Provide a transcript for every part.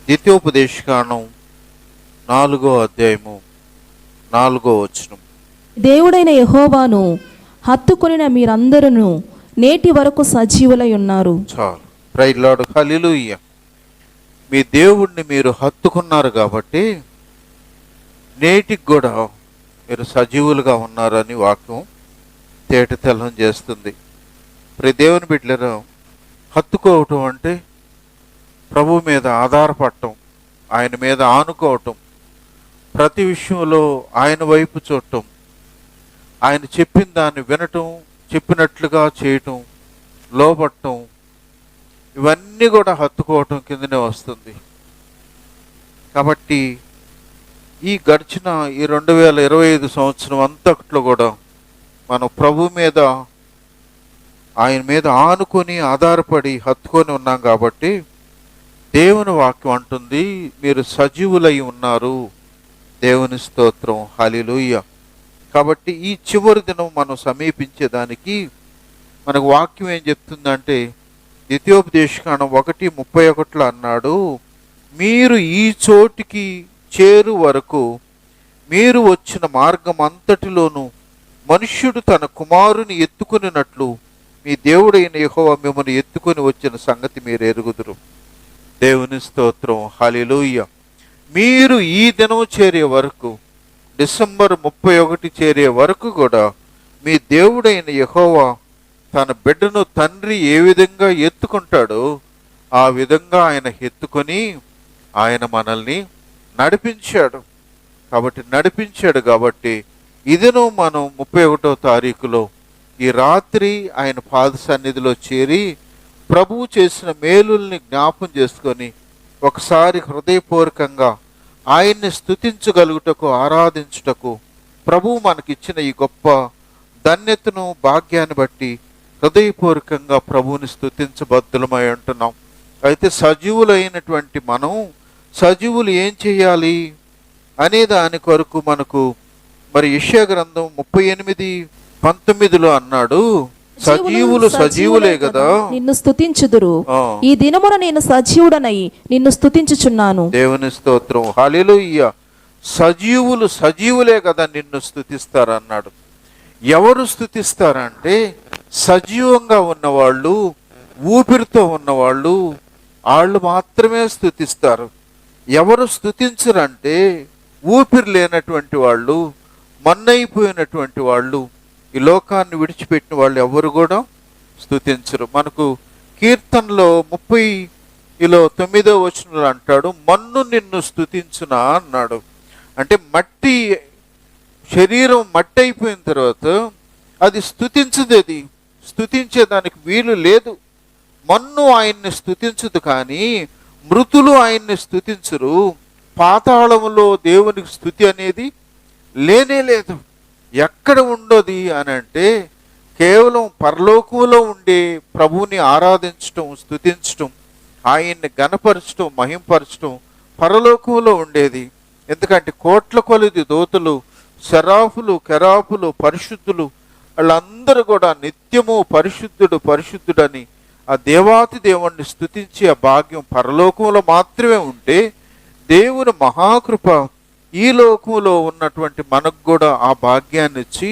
ద్వితీయోపదేశకాండం 4వ అధ్యాయము 4వ వచనం. దేవుడైన యెహోవాను హత్తుకొనిన మీరందరూ నేటి వరకు సజీవులై ఉన్నారు. చాలు. Praise lord. హల్లెలూయా. మీ దేవుణ్ణి మీరు హత్తుకున్నారు కాబట్టి నేటికి కూడా మీరు సజీవులుగా ఉన్నారని వాక్యం తేట తెల్లం చేస్తుంది. ప్రతి దేవుని బిడ్డలారా, హత్తుకోవటం అంటే ప్రభు మీద ఆధారపడటం, ఆయన మీద ఆనుకోవటం, ప్రతి విషయంలో ఆయన వైపు చూడటం, ఆయన చెప్పిన దాన్ని వినటం, చెప్పినట్లుగా చేయటం, లోబట్టం, ఇవన్నీ కూడా హత్తుకోవటం కిందనే వస్తుంది. కాబట్టి ఈ గడిచిన ఈ 2025 సంవత్సరం అంతట్లో కూడా మనం ప్రభు మీద, ఆయన మీద ఆనుకొని ఆధారపడి హత్తుకొని ఉన్నాం. కాబట్టి దేవుని వాక్యం అంటుంది, మీరు సజీవులై ఉన్నారు. దేవుని స్తోత్రం. హల్లెలూయా. కాబట్టి ఈ చివరి దినం మనం సమీపించేదానికి మనకు వాక్యం ఏం చెప్తుందంటే, ద్వితీయోపదేశకాండం 1:31 అన్నాడు, మీరు ఈ చోటికి చేరు వరకు మీరు వచ్చిన మార్గం అంతటిలోనూ మనుష్యుడు తన కుమారుని ఎత్తుకునినట్లు మీ దేవుడైన యెహోవా మిమ్మల్ని ఎత్తుకొని వచ్చిన సంగతి మీరు ఎరుగుదురు. దేవుని స్తోత్రం. హల్లెలూయా. మీరు ఈ దినం చేరే వరకు, డిసెంబర్ 31 చేరే వరకు కూడా మీ దేవుడైన యెహోవా తన బిడ్డను తండ్రి ఏ విధంగా ఎత్తుకుంటాడో ఆ విధంగా ఆయన ఎత్తుకొని ఆయన మనల్ని నడిపించాడు. కాబట్టి ఇదిను మనం 31వ తారీఖులో ఈ రాత్రి ఆయన పాద సన్నిధిలో చేరి ప్రభువు చేసిన మేలుల్ని జ్ఞాపం చేసుకొని ఒకసారి హృదయపూర్వకంగా ఆయన్ని స్తుతించగలుగుటకు, ఆరాధించుటకు ప్రభువు మనకిచ్చిన ఈ గొప్ప ధన్యతను, భాగ్యాన్ని బట్టి హృదయపూర్వకంగా ప్రభువుని స్తుతించబద్ధులమై ఉంటున్నాం. అయితే సజీవులైనటువంటి మనం సజీవులు ఏం చేయాలి అనే దాని కొరకు మనకు మరి యెషయా గ్రంథం 38:19 అన్నాడు, సజీవులు సజీవులే కదా నిన్ను స్తుతించుదురు. ఈ దినమున నేను సజీవుడనై నిన్ను స్తుతించుచున్నాను. దేవుని స్తోత్రం. హల్లెలూయా. సజీవులు సజీవులే కదా నిన్ను స్తుతిస్తారన్నాడు. ఎవరు స్తుతిస్తారంటే సజీవంగా ఉన్నవాళ్ళు, ఊపిరితో ఉన్నవాళ్ళు, వాళ్ళు మాత్రమే స్తుతిస్తారు. ఎవరు స్తుతించరంటే ఊపిరి లేనటువంటి వాళ్ళు, మన్నైపోయినటువంటి వాళ్ళు, ఈ లోకాన్ని విడిచిపెట్టిన వాళ్ళు ఎవరు కూడా స్తుతించరు. మనకు కీర్తనలో 30:9 వచనంలో అంటాడు, మన్ను నిన్ను స్తుతించునా అన్నాడు. అంటే మట్టి, శరీరం మట్టి అయిపోయిన తర్వాత అది స్తుతించదు, అది స్తుతించేదానికి వీలు లేదు. మన్ను ఆయన్ని స్తుతించదు, కానీ మృతులు ఆయన్ని స్తుతించరు. పాతాళములో దేవునికి స్తుతి అనేది లేనే లేదు. ఎక్కడ ఉండదు అని అంటే కేవలం పరలోకములో ఉండే ప్రభువుని ఆరాధించటం, స్తుతించటం, ఆయన్ని గణపరచటం, మహింపరచటం పరలోకములో ఉండేది. ఎందుకంటే కోట్ల కొలది దూతలు, శరాఫులు, కెరాపులు, పరిశుద్ధులు వాళ్ళందరూ కూడా నిత్యము పరిశుద్ధుడు పరిశుద్ధుడని ఆ దేవాతి దేవుణ్ణి స్తుతించే ఆ భాగ్యం పరలోకంలో మాత్రమే ఉంటే, దేవుని మహాకృప ఈ లోకంలో ఉన్నటువంటి మనకు కూడా ఆ భాగ్యాన్ని ఇచ్చి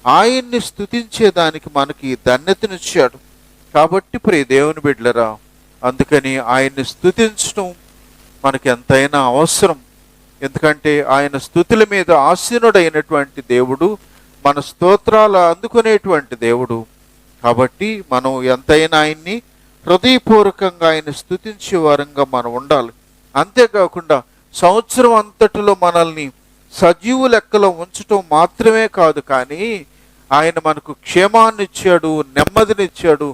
ఆయన్ని స్తుతించేదానికి మనకి ధన్యతనిచ్చాడు. కాబట్టి ప్రియ దేవుని బిడ్డలరా, అందుకని ఆయన్ని స్తుతించడం మనకి ఎంతైనా అవసరం. ఎందుకంటే ఆయన స్తుతుల మీద ఆసీనుడైనటువంటి దేవుడు, మన స్తోత్రాలు అందుకునేటువంటి దేవుడు. కాబట్టి మనం ఎంతైనా ఆయన్ని హృదయపూర్వకంగా ఆయన స్తుతించే వారంగా మనం ఉండాలి. అంతేకాకుండా సంవత్సరం అంతటిలో మనల్ని సజీవు లెక్కలో ఉంచటం మాత్రమే కాదు, కానీ ఆయన మనకు క్షేమాన్ని ఇచ్చాడు, నెమ్మదినిచ్చాడు.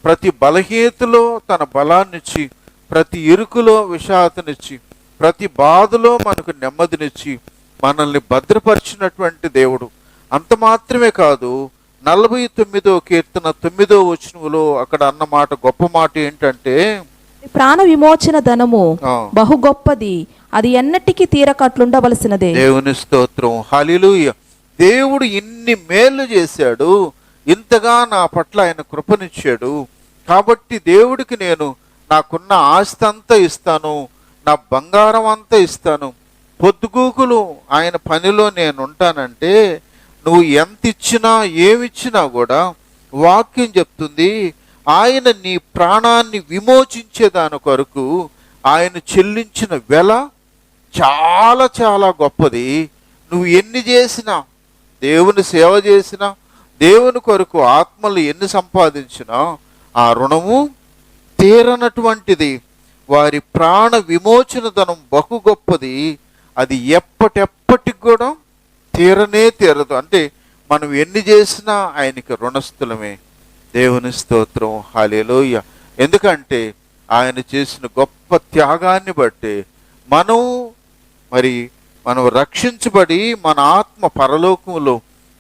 ప్రతి బలహీనతలో తన బలాన్నిచ్చి, ప్రతి ఇరుకులో విషాదనిచ్చి, ప్రతి బాధలో మనకు నెమ్మదినిచ్చి మనల్ని భద్రపరిచినటువంటి దేవుడు. అంత మాత్రమే కాదు, 49వ కీర్తన 9వ వచనంలో అక్కడ అన్నమాట, గొప్ప మాట ఏంటంటే, ప్రాణ విమోచన ధనము బహు గొప్పది, అది ఎన్నటికీ తీరకట్లుండవలసినదే. దేవుని స్తోత్రం. హల్లెలూయా. దేవుడు ఇన్ని మేలు చేశాడు, ఇంతగా నా పట్ల ఆయన కృపనిచ్చాడు. కాబట్టి దేవుడికి నేను నాకున్న ఆస్తి అంతా ఇస్తాను, నా బంగారం అంతా ఇస్తాను, పొద్దుగూకులు ఆయన పనిలో నేను ఉంటానంటే నువ్వు ఎంత ఇచ్చినా ఏమిచ్చినా కూడా వాక్యం చెప్తుంది ఆయన నీ ప్రాణాన్ని విమోచించేదాని కొరకు ఆయన చెల్లించిన వెల చాలా చాలా గొప్పది. నువ్వు ఎన్ని చేసినా, దేవుని సేవ చేసినా, దేవుని కొరకు ఆత్మలు ఎన్ని సంపాదించినా ఆ రుణము తీరనటువంటిది. వారి ప్రాణ విమోచన ధనం బహు గొప్పది, అది ఎప్పటెప్పటికి కూడా తీరనే తీరదు. అంటే మనం ఎన్ని చేసినా ఆయనకి రుణస్థులమే. దేవుని స్తోత్రం, హల్లెలూయా. ఎందుకంటే ఆయన చేసిన గొప్ప త్యాగాన్ని బట్టి మనం రక్షించబడి మన ఆత్మ పరలోకములో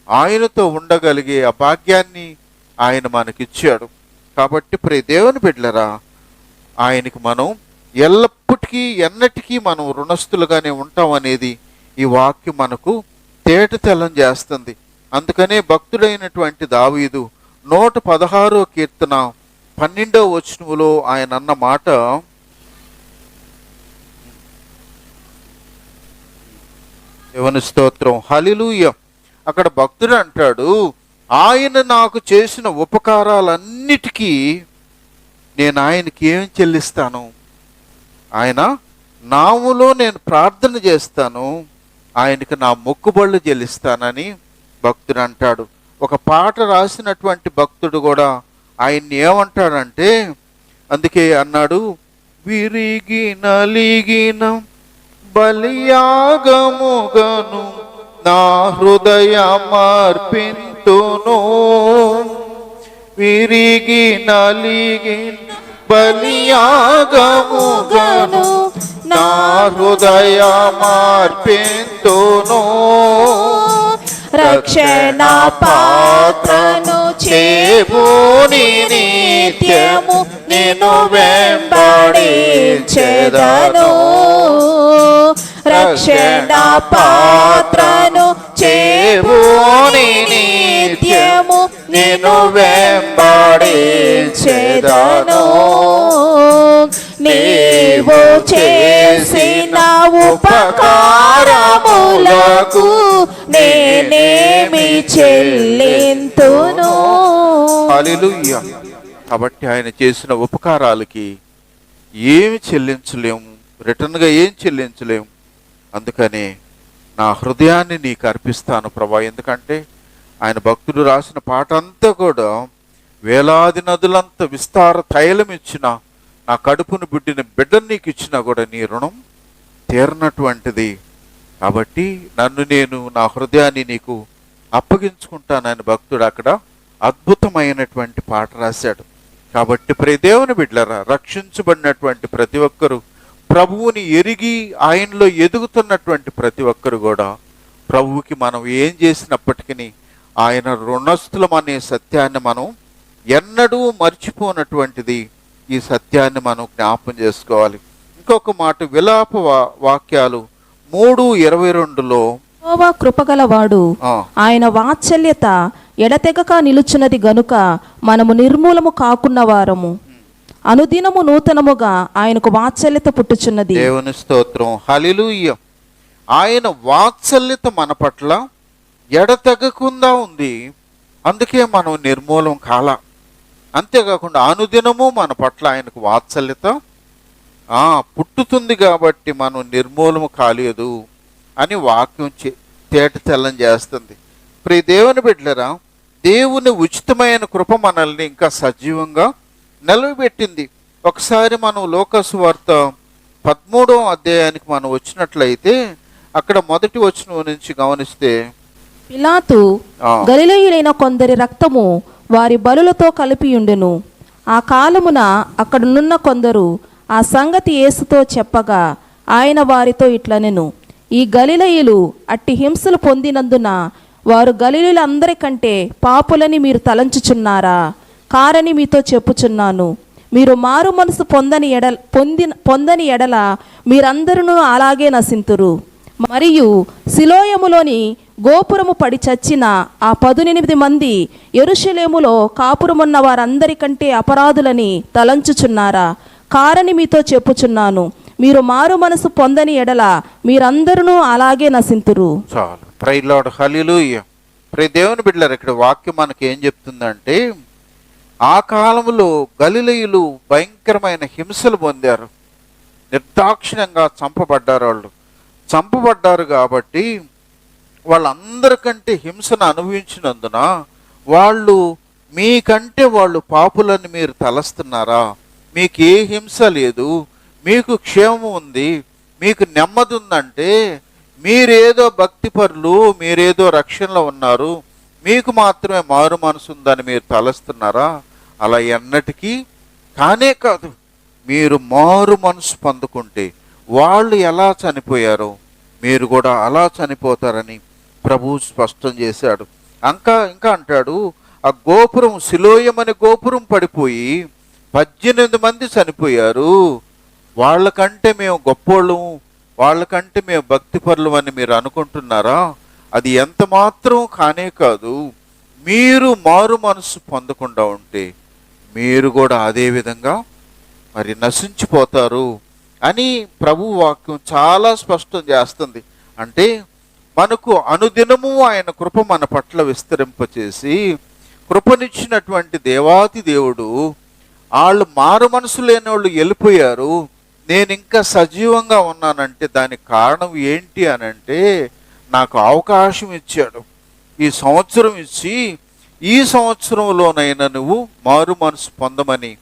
ఆయనతో ఉండగలిగే ఆ భాగ్యాన్ని ఆయన మనకిచ్చాడు. కాబట్టి ప్రియ దేవుని బిడ్డలారా, ఆయనకి మనం ఎల్లప్పటికీ ఎన్నటికీ మనం రుణస్థులుగానే ఉంటాం అనేది ఈ వాక్యం మనకు తేటతెల్లం చేస్తుంది. అందుకనే భక్తుడైనటువంటి దావీదు 116వ కీర్తన 12వ వచనములో ఆయన అన్న మాట, దేవుని స్తోత్రం, హల్లెలూయా. అక్కడ భక్తుడు అంటాడు, ఆయన నాకు చేసిన ఉపకారాలన్నిటికీ నేను ఆయనకి ఏం చెల్లిస్తాను? ఆయన నాములో నేను ప్రార్థన చేస్తాను, ఆయనకి నా మొక్కుబళ్ళు చెల్లిస్తానని భక్తుడు అంటాడు. ఒక పాట రాసినటువంటి భక్తుడు కూడా ఆయన్ని ఏమంటాడంటే, అందుకే అన్నాడు, విరిగి నలిగిన బలియాగముగను నా హృదయమర్పింతును, విరిగి నలిగిన బలియాగముగను నా హృదయమర్పింతును, రక్షణ పాత్రను చేబూని నిత్యము నిన్ను వెంబడించెదను, రక్షణ పాత్రను చేబూని నిత్యము నిన్ను వెంబడించెదను, నీవు చేసిన ఉపకారములకు నేనేమి చెల్లింతును. హల్లెలూయా. కాబట్టి ఆయన చేసిన ఉపకారాలకి ఏమి చెల్లించలేము, రిటర్న్గా ఏం చెల్లించలేము. అందుకనే నా హృదయాన్ని నీకు అర్పిస్తాను ప్రభా. ఎందుకంటే ఆయన భక్తుడు రాసిన పాట అంతా కూడా, వేలాది నదులంత విస్తార తైలం ఇచ్చిన, నా కడుపును బిడ్డిన బిడ్డను నీకు ఇచ్చినా కూడా నీ రుణం తీరనటువంటిది. కాబట్టి నేను నా హృదయాన్ని నీకు అప్పగించుకుంటానని భక్తుడు అక్కడ అద్భుతమైనటువంటి పాట రాశాడు. కాబట్టి ప్రియ దేవుని బిడ్డలారా, రక్షించబడినటువంటి ప్రతి ఒక్కరూ, ప్రభువుని ఎరిగి ఆయనలో ఎదుగుతున్నటువంటి ప్రతి ఒక్కరు కూడా ప్రభువుకి మనం ఏం చేసినప్పటికీ ఆయన రుణస్థులం అనే సత్యాన్ని మనం ఎన్నడూ మర్చిపోనటువంటిది. ఈ సత్యాన్ని మనం జ్ఞాపం చేసుకోవాలి. ఇంకొక మాట, విలాప వాక్యాలు 3:22లో, యెహోవా కృపగలవాడు, ఆయన వాత్సల్యత ఎడతెగక నిలుచున్నది గనుక మనము నిర్మూలము కాకున్న వారము, అనుదినము నూతనముగా ఆయనకు వాత్సల్యత పుట్టుచున్నది. దేవుని స్తోత్రం, హల్లెలూయా. ఆయన వాత్సల్యత మన పట్ల ఎడతెగకుండా ఉంది, అందుకే మనం నిర్మూలం కాల. అంతేకాకుండా అనుదినము మన పట్ల ఆయనకు వాత్సల్యత పుట్టుతుంది కాబట్టి మనం నిర్మూలము కాలేదు అని వాక్యం తేటతెల్లం చేస్తుంది. ప్రియ దేవుని బిడ్డలారా, దేవుని ఉచితమైన కృప మనల్ని ఇంకా సజీవంగా నిలవబెట్టింది. ఒకసారి మనం లోకాసు వార్త 13వ అధ్యాయానికి మనం వచ్చినట్లయితే అక్కడ మొదటి వచనం నుంచి గమనిస్తే, పిలాతు గలిలయులైన కొందరి రక్తము వారి బలులతో కలిపి ఉండెను. ఆ కాలమున అక్కడనున్న కొందరు ఆ సంగతి యేసుతో చెప్పగా ఆయన వారితో ఇట్లనెను, ఈ గలిలయులు అట్టి హింసలు పొందినందున వారు గలిలయులందరికంటే పాపులని మీరు తలంచుచున్నారా? కారని మీతో చెప్పుచున్నాను. మీరు మారు మనసు పొందని ఎడల మీరందరూ అలాగే నశింతురు. మరియు సిలోయములోని గోపురము పడి చచ్చిన ఆ 18 మంది యెరూషలేములో కాపురమున్న వారందరికంటే అపరాధులని తలంచుచున్నారా? కారని మీతో చెప్పుచున్నాను. మీరు మారు మనసు పొందని ఎడల మీరందరూ అలాగే నశింతురు. చాలు. Praise lord. హల్లెలూయా. ప్రియ దేవుని బిడ్డలారా, ఇక్కడ వాక్యం మనకి ఏం చెప్తుందంటే, ఆ కాలంలో గలిలయులు భయంకరమైన హింసలు పొందారు. నిర్దాక్షిణ్యంగా చంపబడ్డారు. వాళ్ళు చంపబడ్డారు కాబట్టి వాళ్ళందరికంటే హింసను అనుభవించినందున వాళ్ళు మీకంటే వాళ్ళు పాపులని మీరు తలస్తున్నారా? మీకు ఏ హింస లేదు, మీకు క్షేమం ఉంది, మీకు నెమ్మది ఉందంటే మీరేదో భక్తిపరులు, మీరేదో రక్షణలో ఉన్నారు, మీకు మాత్రమే మారు మనసు ఉందని మీరు తలస్తున్నారా? అలా ఎన్నటికీ కానే కాదు. మీరు మారు మనసు పొందుకుంటే వాళ్ళు ఎలా చనిపోయారో మీరు కూడా అలా చనిపోతారని ప్రభువు స్పష్టం చేశాడు. ఇంకా అంటాడు, ఆ గోపురం, సిలోయమనే గోపురం పడిపోయి 18 మంది చనిపోయారు. వాళ్ళకంటే మేము గొప్పోళ్ళము, వాళ్ళకంటే మేము భక్తిపరులు అని మీరు అనుకుంటున్నారా? అది ఎంత మాత్రం కానే కాదు. మీరు మారు మనసు పొందకుండా ఉంటే మీరు కూడా అదే విధంగా మరి నశించిపోతారు అని ప్రభు వాక్యం చాలా స్పష్టం చేస్తుంది. అంటే మనకు అనుదినము ఆయన కృప మన పట్ల విస్తరింపచేసి కృపనిచ్చినటువంటి దేవాతి దేవుడు, వాళ్ళు మారు మనసు లేని వాళ్ళు వెళ్ళిపోయారు, నేను ఇంకా సజీవంగా ఉన్నానంటే దానికి కారణం ఏంటి అనంటే, నాకు అవకాశం ఇచ్చాడు. ఈ సంవత్సరం ఇచ్చి ఈ సంవత్సరంలోనైనా నువ్వు మారు మనసు పొందమని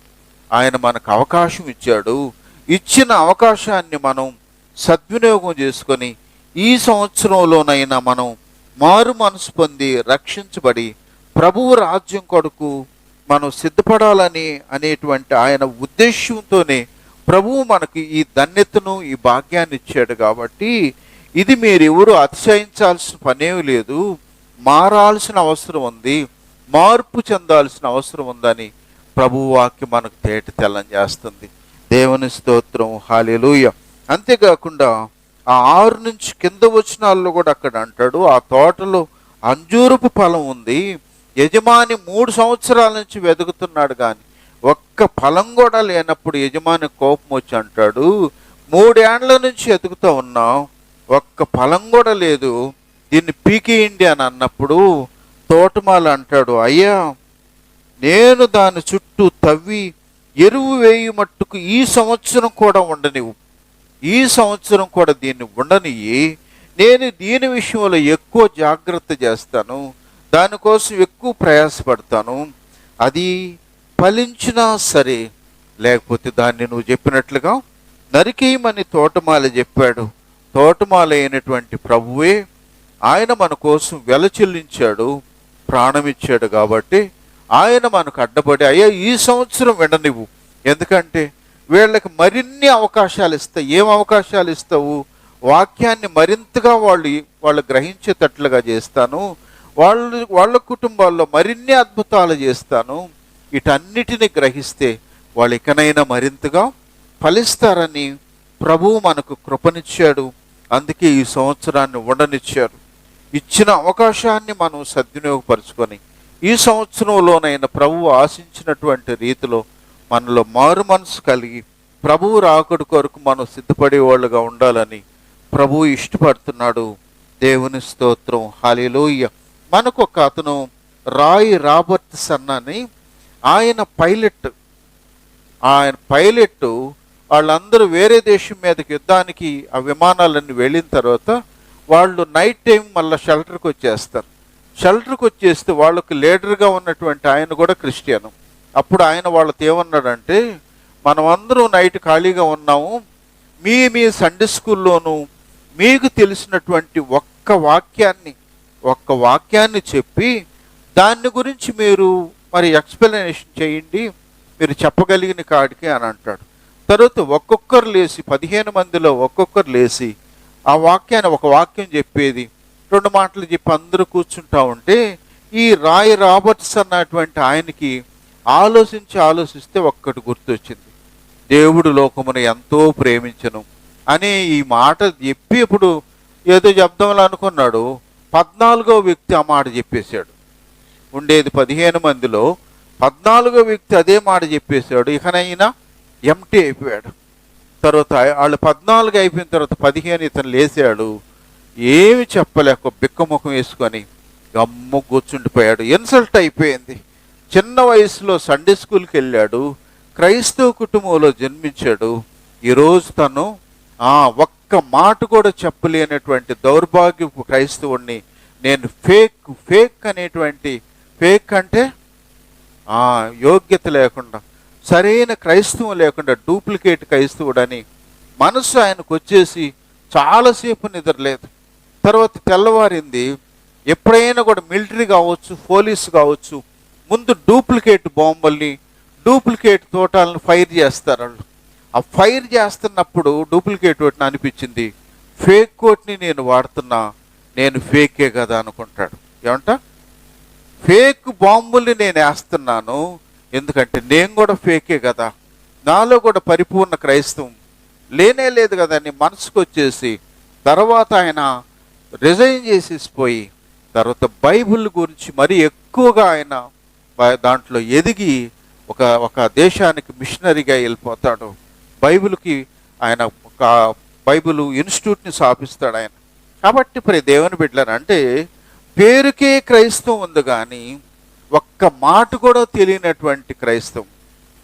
ఆయన మనకు అవకాశం ఇచ్చాడు. ఇచ్చిన అవకాశాన్ని మనం సద్వినియోగం చేసుకొని ఈ సంవత్సరంలోనైనా మనం మారు మనసు పొంది రక్షించబడి ప్రభువు రాజ్యం కొరకు మనం సిద్ధపడాలని అనేటువంటి ఆయన ఉద్దేశంతోనే ప్రభువు మనకి ఈ ధన్యతను, ఈ భాగ్యాన్ని ఇచ్చాడు. కాబట్టి ఇది మీరెవరు అతిశయించాల్సిన పనేమి లేదు, మారాల్సిన అవసరం ఉంది, మార్పు చెందాల్సిన అవసరం ఉందని ప్రభువు వాక్యం మనకు తేట తెల్లం చేస్తుంది. దేవుని స్తోత్రం. హల్లెలూయా. అంతేకాకుండా ఆ 6 నుంచి కింద వచనాల్లో కూడా అక్కడ అంటాడు, ఆ తోటలో అంజూరపు ఫలం ఉంది, యజమాని 3 సంవత్సరాల నుంచి వెతుకుతున్నాడు కానీ ఒక్క ఫలం కూడా లేనప్పుడు యజమాని కోపం వచ్చి అంటాడు, 3 ఏండ్ల నుంచి వెతుకుతూ ఉన్నాం, ఒక్క ఫలం కూడా లేదు, దీన్ని పీకేయండి అని అన్నప్పుడు తోటమాల అంటాడు, అయ్యా నేను దాని చుట్టూ తవ్వి ఎరువు వేయి మట్టుకు ఈ సంవత్సరం కూడా ఉండనివ్వు, ఈ సంవత్సరం కూడా దీన్ని ఉండనియ్యి, నేను దీని విషయంలో ఎక్కువ జాగ్రత్త చేస్తాను, దానికోసం ఎక్కువ ప్రయాసపడతాను, అది ఫలించినా సరే లేకపోతే దాన్ని నువ్వు చెప్పినట్లుగా నరికేయమని తోటమాల చెప్పాడు. తోటమాల అయినటువంటి ప్రభువే ఆయన మన కోసం వెల చెల్లించాడు, ప్రాణమిచ్చాడు. కాబట్టి ఆయన మనకు అడ్డపడి, అయ్యా ఈ సంవత్సరం విననివ్వు, ఎందుకంటే వీళ్ళకి మరిన్ని అవకాశాలు ఇస్తావు. ఏం అవకాశాలు ఇస్తావు? వాక్యాన్ని మరింతగా వాళ్ళు గ్రహించేటట్లుగా చేస్తాను, వాళ్ళ కుటుంబాల్లో మరిన్ని అద్భుతాలు చేస్తాను, వీటన్నిటిని గ్రహిస్తే వాళ్ళు ఇకనైనా మరింతగా ఫలిస్తారని ప్రభువు మనకు కృపనిచ్చాడు. అందుకే ఈ సంవత్సరాన్ని ఉండనిచ్చారు. ఇచ్చిన అవకాశాన్ని మనం సద్వినియోగపరుచుకొని ఈ సంవత్సరంలోనైనా ప్రభువు ఆశించినటువంటి రీతిలో మనలో మారు మనసు కలిగి ప్రభువు రాకడ కొరకు మనం సిద్ధపడేవాళ్ళుగా ఉండాలని ప్రభువు ఇష్టపడుతున్నాడు. దేవుని స్తోత్రం. హల్లెలూయా. మనకు ఒక అతను రాయ్ రాబర్ట్సన్ అని ఆయన పైలట్ వాళ్ళందరూ వేరే దేశం మీదకి యుద్ధానికి ఆ విమానాలన్నీ వెళ్ళిన తర్వాత వాళ్ళు నైట్ టైం మళ్ళీ షెల్టర్కి వచ్చేస్తారు. షెల్టర్కి వచ్చేస్తే వాళ్ళకు లీడర్గా ఉన్నటువంటి ఆయన కూడా క్రిస్టియను. అప్పుడు ఆయన వాళ్ళతో ఏమన్నాడంటే, మనమందరం నైట్ ఖాళీగా ఉన్నాము, మీ సండే స్కూల్లోనూ మీకు తెలిసినటువంటి ఒక్క వాక్యాన్ని చెప్పి దాన్ని గురించి మీరు మరి ఎక్స్ప్లెనేషన్ చేయండి, మీరు చెప్పగలిగిన కాడికి అని అంటాడు. తర్వాత ఒక్కొక్కరు లేచి 15 మందిలో ఒక్కొక్కరు లేచి ఆ వాక్యాన్ని ఒక వాక్యం చెప్పేది 2 మాటలు చెప్పి అందరూ కూర్చుంటా ఉంటే ఈ రాయ్ రాబర్ట్స్ అన్నటువంటి ఆయనకి ఆలోచిస్తే ఒక్కటి గుర్తొచ్చింది, దేవుడు లోకమును ఎంతో ప్రేమించను అనే ఈ మాట చెప్పి ఇప్పుడు ఏదో చెప్దామని అనుకున్నాడు. 14వ వ్యక్తి ఆ మాట చెప్పేశాడు. ఉండేది 15 మందిలో 14వ వ్యక్తి అదే మాట చెప్పేశాడు. ఇకనైనా ఎంటీ అయిపోయాడు. తర్వాత వాళ్ళు 14 అయిపోయిన తర్వాత 15 ఇతను లేచాడు. ఏమి చెప్పలేక బిక్కముఖం వేసుకొని గమ్ము కూర్చుండిపోయాడు. ఇన్సల్ట్ అయిపోయింది. చిన్న వయసులో సండే స్కూల్కి వెళ్ళాడు, క్రైస్తవ కుటుంబంలో జన్మించాడు. ఈరోజు తను ఒక్క మాట కూడా చెప్పలేనటువంటి దౌర్భాగ్యపు క్రైస్తవుడిని, నేను ఫేక్ అనేటువంటి, ఫేక్ అంటే యోగ్యత లేకుండా, సరైన క్రైస్తవం లేకుండా డూప్లికేట్ క్రైస్తవుడని మనసు ఆయనకు వచ్చేసి చాలాసేపు నిద్రలేదు. తర్వాత తెల్లవారింది. ఎప్పుడైనా కూడా మిలిటరీ కావచ్చు, పోలీసు కావచ్చు, ముందు డూప్లికేట్ బాంబుల్ని, డూప్లికేట్ తోటాలను ఫైర్ చేస్తారు వాళ్ళు. ఆ ఫైర్ చేస్తున్నప్పుడు డూప్లికేట్ ఒకటిని అనిపించింది, ఫేక్ కోట్ని నేను వాడుతున్నా, నేను ఫేకే కదా అనుకుంటాడు. ఏమంట, ఫేక్ బాంబుల్ని నేను వేస్తున్నాను, ఎందుకంటే నేను కూడా ఫేకే కదా, నాలో కూడా పరిపూర్ణ క్రైస్తవం లేనే లేదు కదా అని మనసుకు వచ్చేసి తర్వాత ఆయన రిజైన్ చేసేసిపోయి తర్వాత బైబిల్ గురించి మరీ ఎక్కువగా ఆయన దాంట్లో ఎదిగి ఒక దేశానికి మిషనరీగా వెళ్ళిపోతాడు. బైబిల్కి ఆయన ఒక బైబిల్ ఇన్స్టిట్యూట్ని స్థాపిస్తాడు ఆయన. కాబట్టి మరి దేవుని బిడ్డలారా, అంటే పేరుకే క్రైస్తవం ఉంది కానీ ఒక్క మాట కూడా తెలియనటువంటి క్రైస్తవం,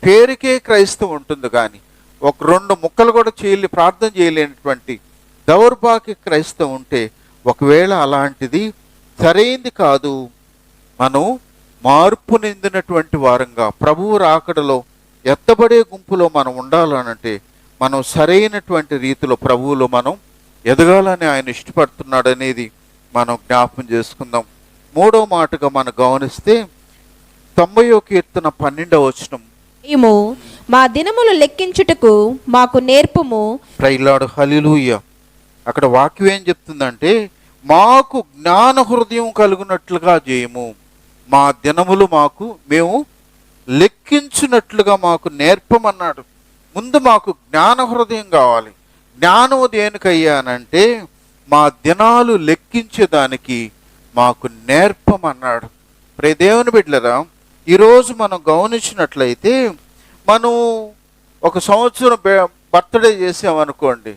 పేరుకే క్రైస్తవం ఉంటుంది కానీ ఒక 2 ముక్కలు కూడా ప్రార్థన చేయలేనటువంటి దౌర్భాగ్య క్రైస్తవం ఉంటే ఒకవేళ అలాంటిది సరైంది కాదు. మనం మార్పు నిందినటువంటి వారంగా ప్రభువు రాకడలో ఎత్తబడే గుంపులో మనం ఉండాలనంటే మనం సరైనటువంటి రీతిలో ప్రభువులో మనం ఎదగాలని ఆయన ఇష్టపడుతున్నాడు అనేది మనం జ్ఞాపకం చేసుకుందాం. 3వ మాటగా మనం గమనిస్తే 90వ కీర్తన 12వ వచనం, మేము మా దినములు లెక్కించుటకు మాకు నేర్పుము. ప్రైలాడు హల్లెలూయా. అక్కడ వాక్యం ఏం చెప్తుందంటే, మాకు జ్ఞాన హృదయం కలుగునట్లుగా చేయము, మా దినములు మేము లెక్కించినట్లుగా మాకు నేర్పమన్నాడు. ముందు మాకు జ్ఞాన హృదయం కావాలి. జ్ఞానం దేనికయ్యానంటే మా దినాలు లెక్కించేదానికి మాకు నేర్పమన్నాడు. ప్రే దేవుని బిడ్డలారా, ఈరోజు మనం గమనించినట్లయితే మనం ఒక సంవత్సరం బర్త్డే చేసామనుకోండి,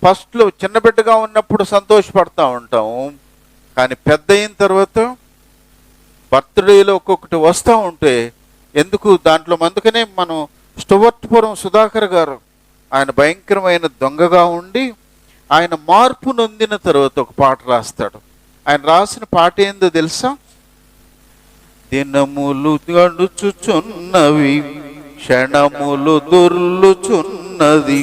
ఫస్ట్లో చిన్న బిడ్డగా ఉన్నప్పుడు సంతోషపడతా ఉంటాము, కానీ పెద్ద అయిన తర్వాత బర్త్డేలో ఒక్కొక్కటి వస్తూ ఉంటే ఎందుకు దాంట్లో అందుకనే మనం స్టువర్ట్పురం సుధాకర్ గారు, ఆయన భయంకరమైన దొంగగా ఉండి ఆయన మార్పు నొందిన తర్వాత ఒక పాట రాస్తాడు. ఆయన రాసిన పాట ఏందో తెలుసా? దినములు గడుచుచున్నవి, క్షణములు దొర్లుచున్నది,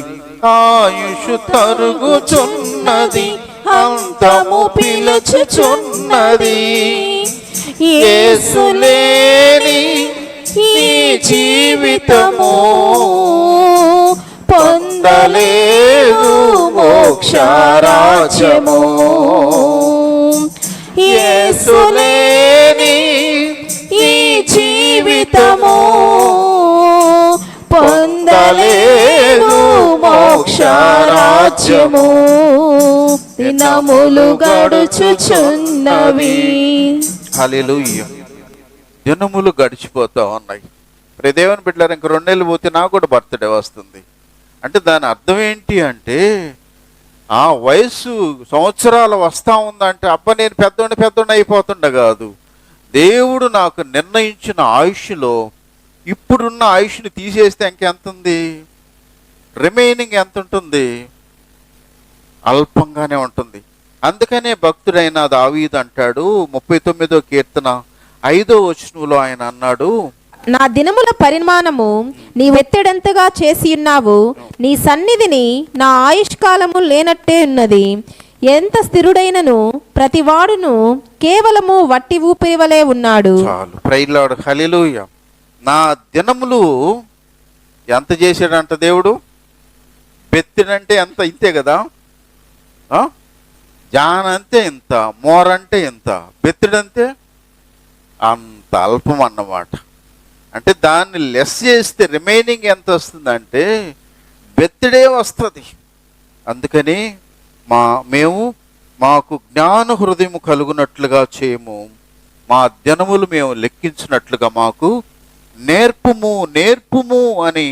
ఆయుషు తరుగుచున్నది, అంతము పిలుచుచున్నది, యేసు లేని ఈ జీవితము పొందలేదు మోక్షరాజ్యము, యేసు లేని ఈ జీవితము పొందలేదు మోక్షరాజ్యము, దినములు గడుచుచున్నవి. హల్లెలూయా. దినములు గడిచిపోతూ ఉన్నాయి. దేవుని బిడ్డలారా, ఇంక 2 నెలలు పోతే నాకు కూడా బర్త్డే వస్తుంది. అంటే దాని అర్థం ఏంటి అంటే, ఆ వయసు సంవత్సరాలు వస్తూ ఉందంటే అబ్బా నేను పెద్దోడిని అయిపోతుండ కాదు. దేవుడు నాకు నిర్ణయించిన ఆయుష్లో ఇప్పుడున్న ఆయుష్ని తీసేస్తే ఇంకెంత ఉంది? రిమైనింగ్ ఎంత ఉంటుంది? అల్పంగానే ఉంటుంది. అందుకనే భక్తుడైన దావీదు అంటాడు 39వ కీర్తన 5వ వచనంలో ఆయన అన్నాడు, నా దినముల పరిమాణము నీ వెత్తెడంతగా చేసి ఉన్నావు, నీ సన్నిధిని నా ఆయుష్కాలము లేనట్టే ఉన్నది, ఎంత స్థిరుడైనను ప్రతివాడును కేవలము వట్టి ఊపిరి వలె ఉన్నాడు. చాలు. ప్రైలాడు హల్లెలూయా. నా దినములు ఎంత చేశాడంట దేవుడు? బెత్తిడంటే ఎంత? ఇంతే కదా. జాన్ అంటే ఇంత, మోరంటే ఇంత, బెత్తిడంతే అంత అల్పం అన్నమాట. అంటే దాన్ని లెస్ చేస్తే రిమైనింగ్ ఎంత వస్తుందంటే బెత్తిడే వస్తుంది. అందుకని మాకు జ్ఞాన హృదయం కలుగునట్లుగా చేయము, మా దినములు మేము లెక్కించినట్లుగా మాకు నేర్పుము అని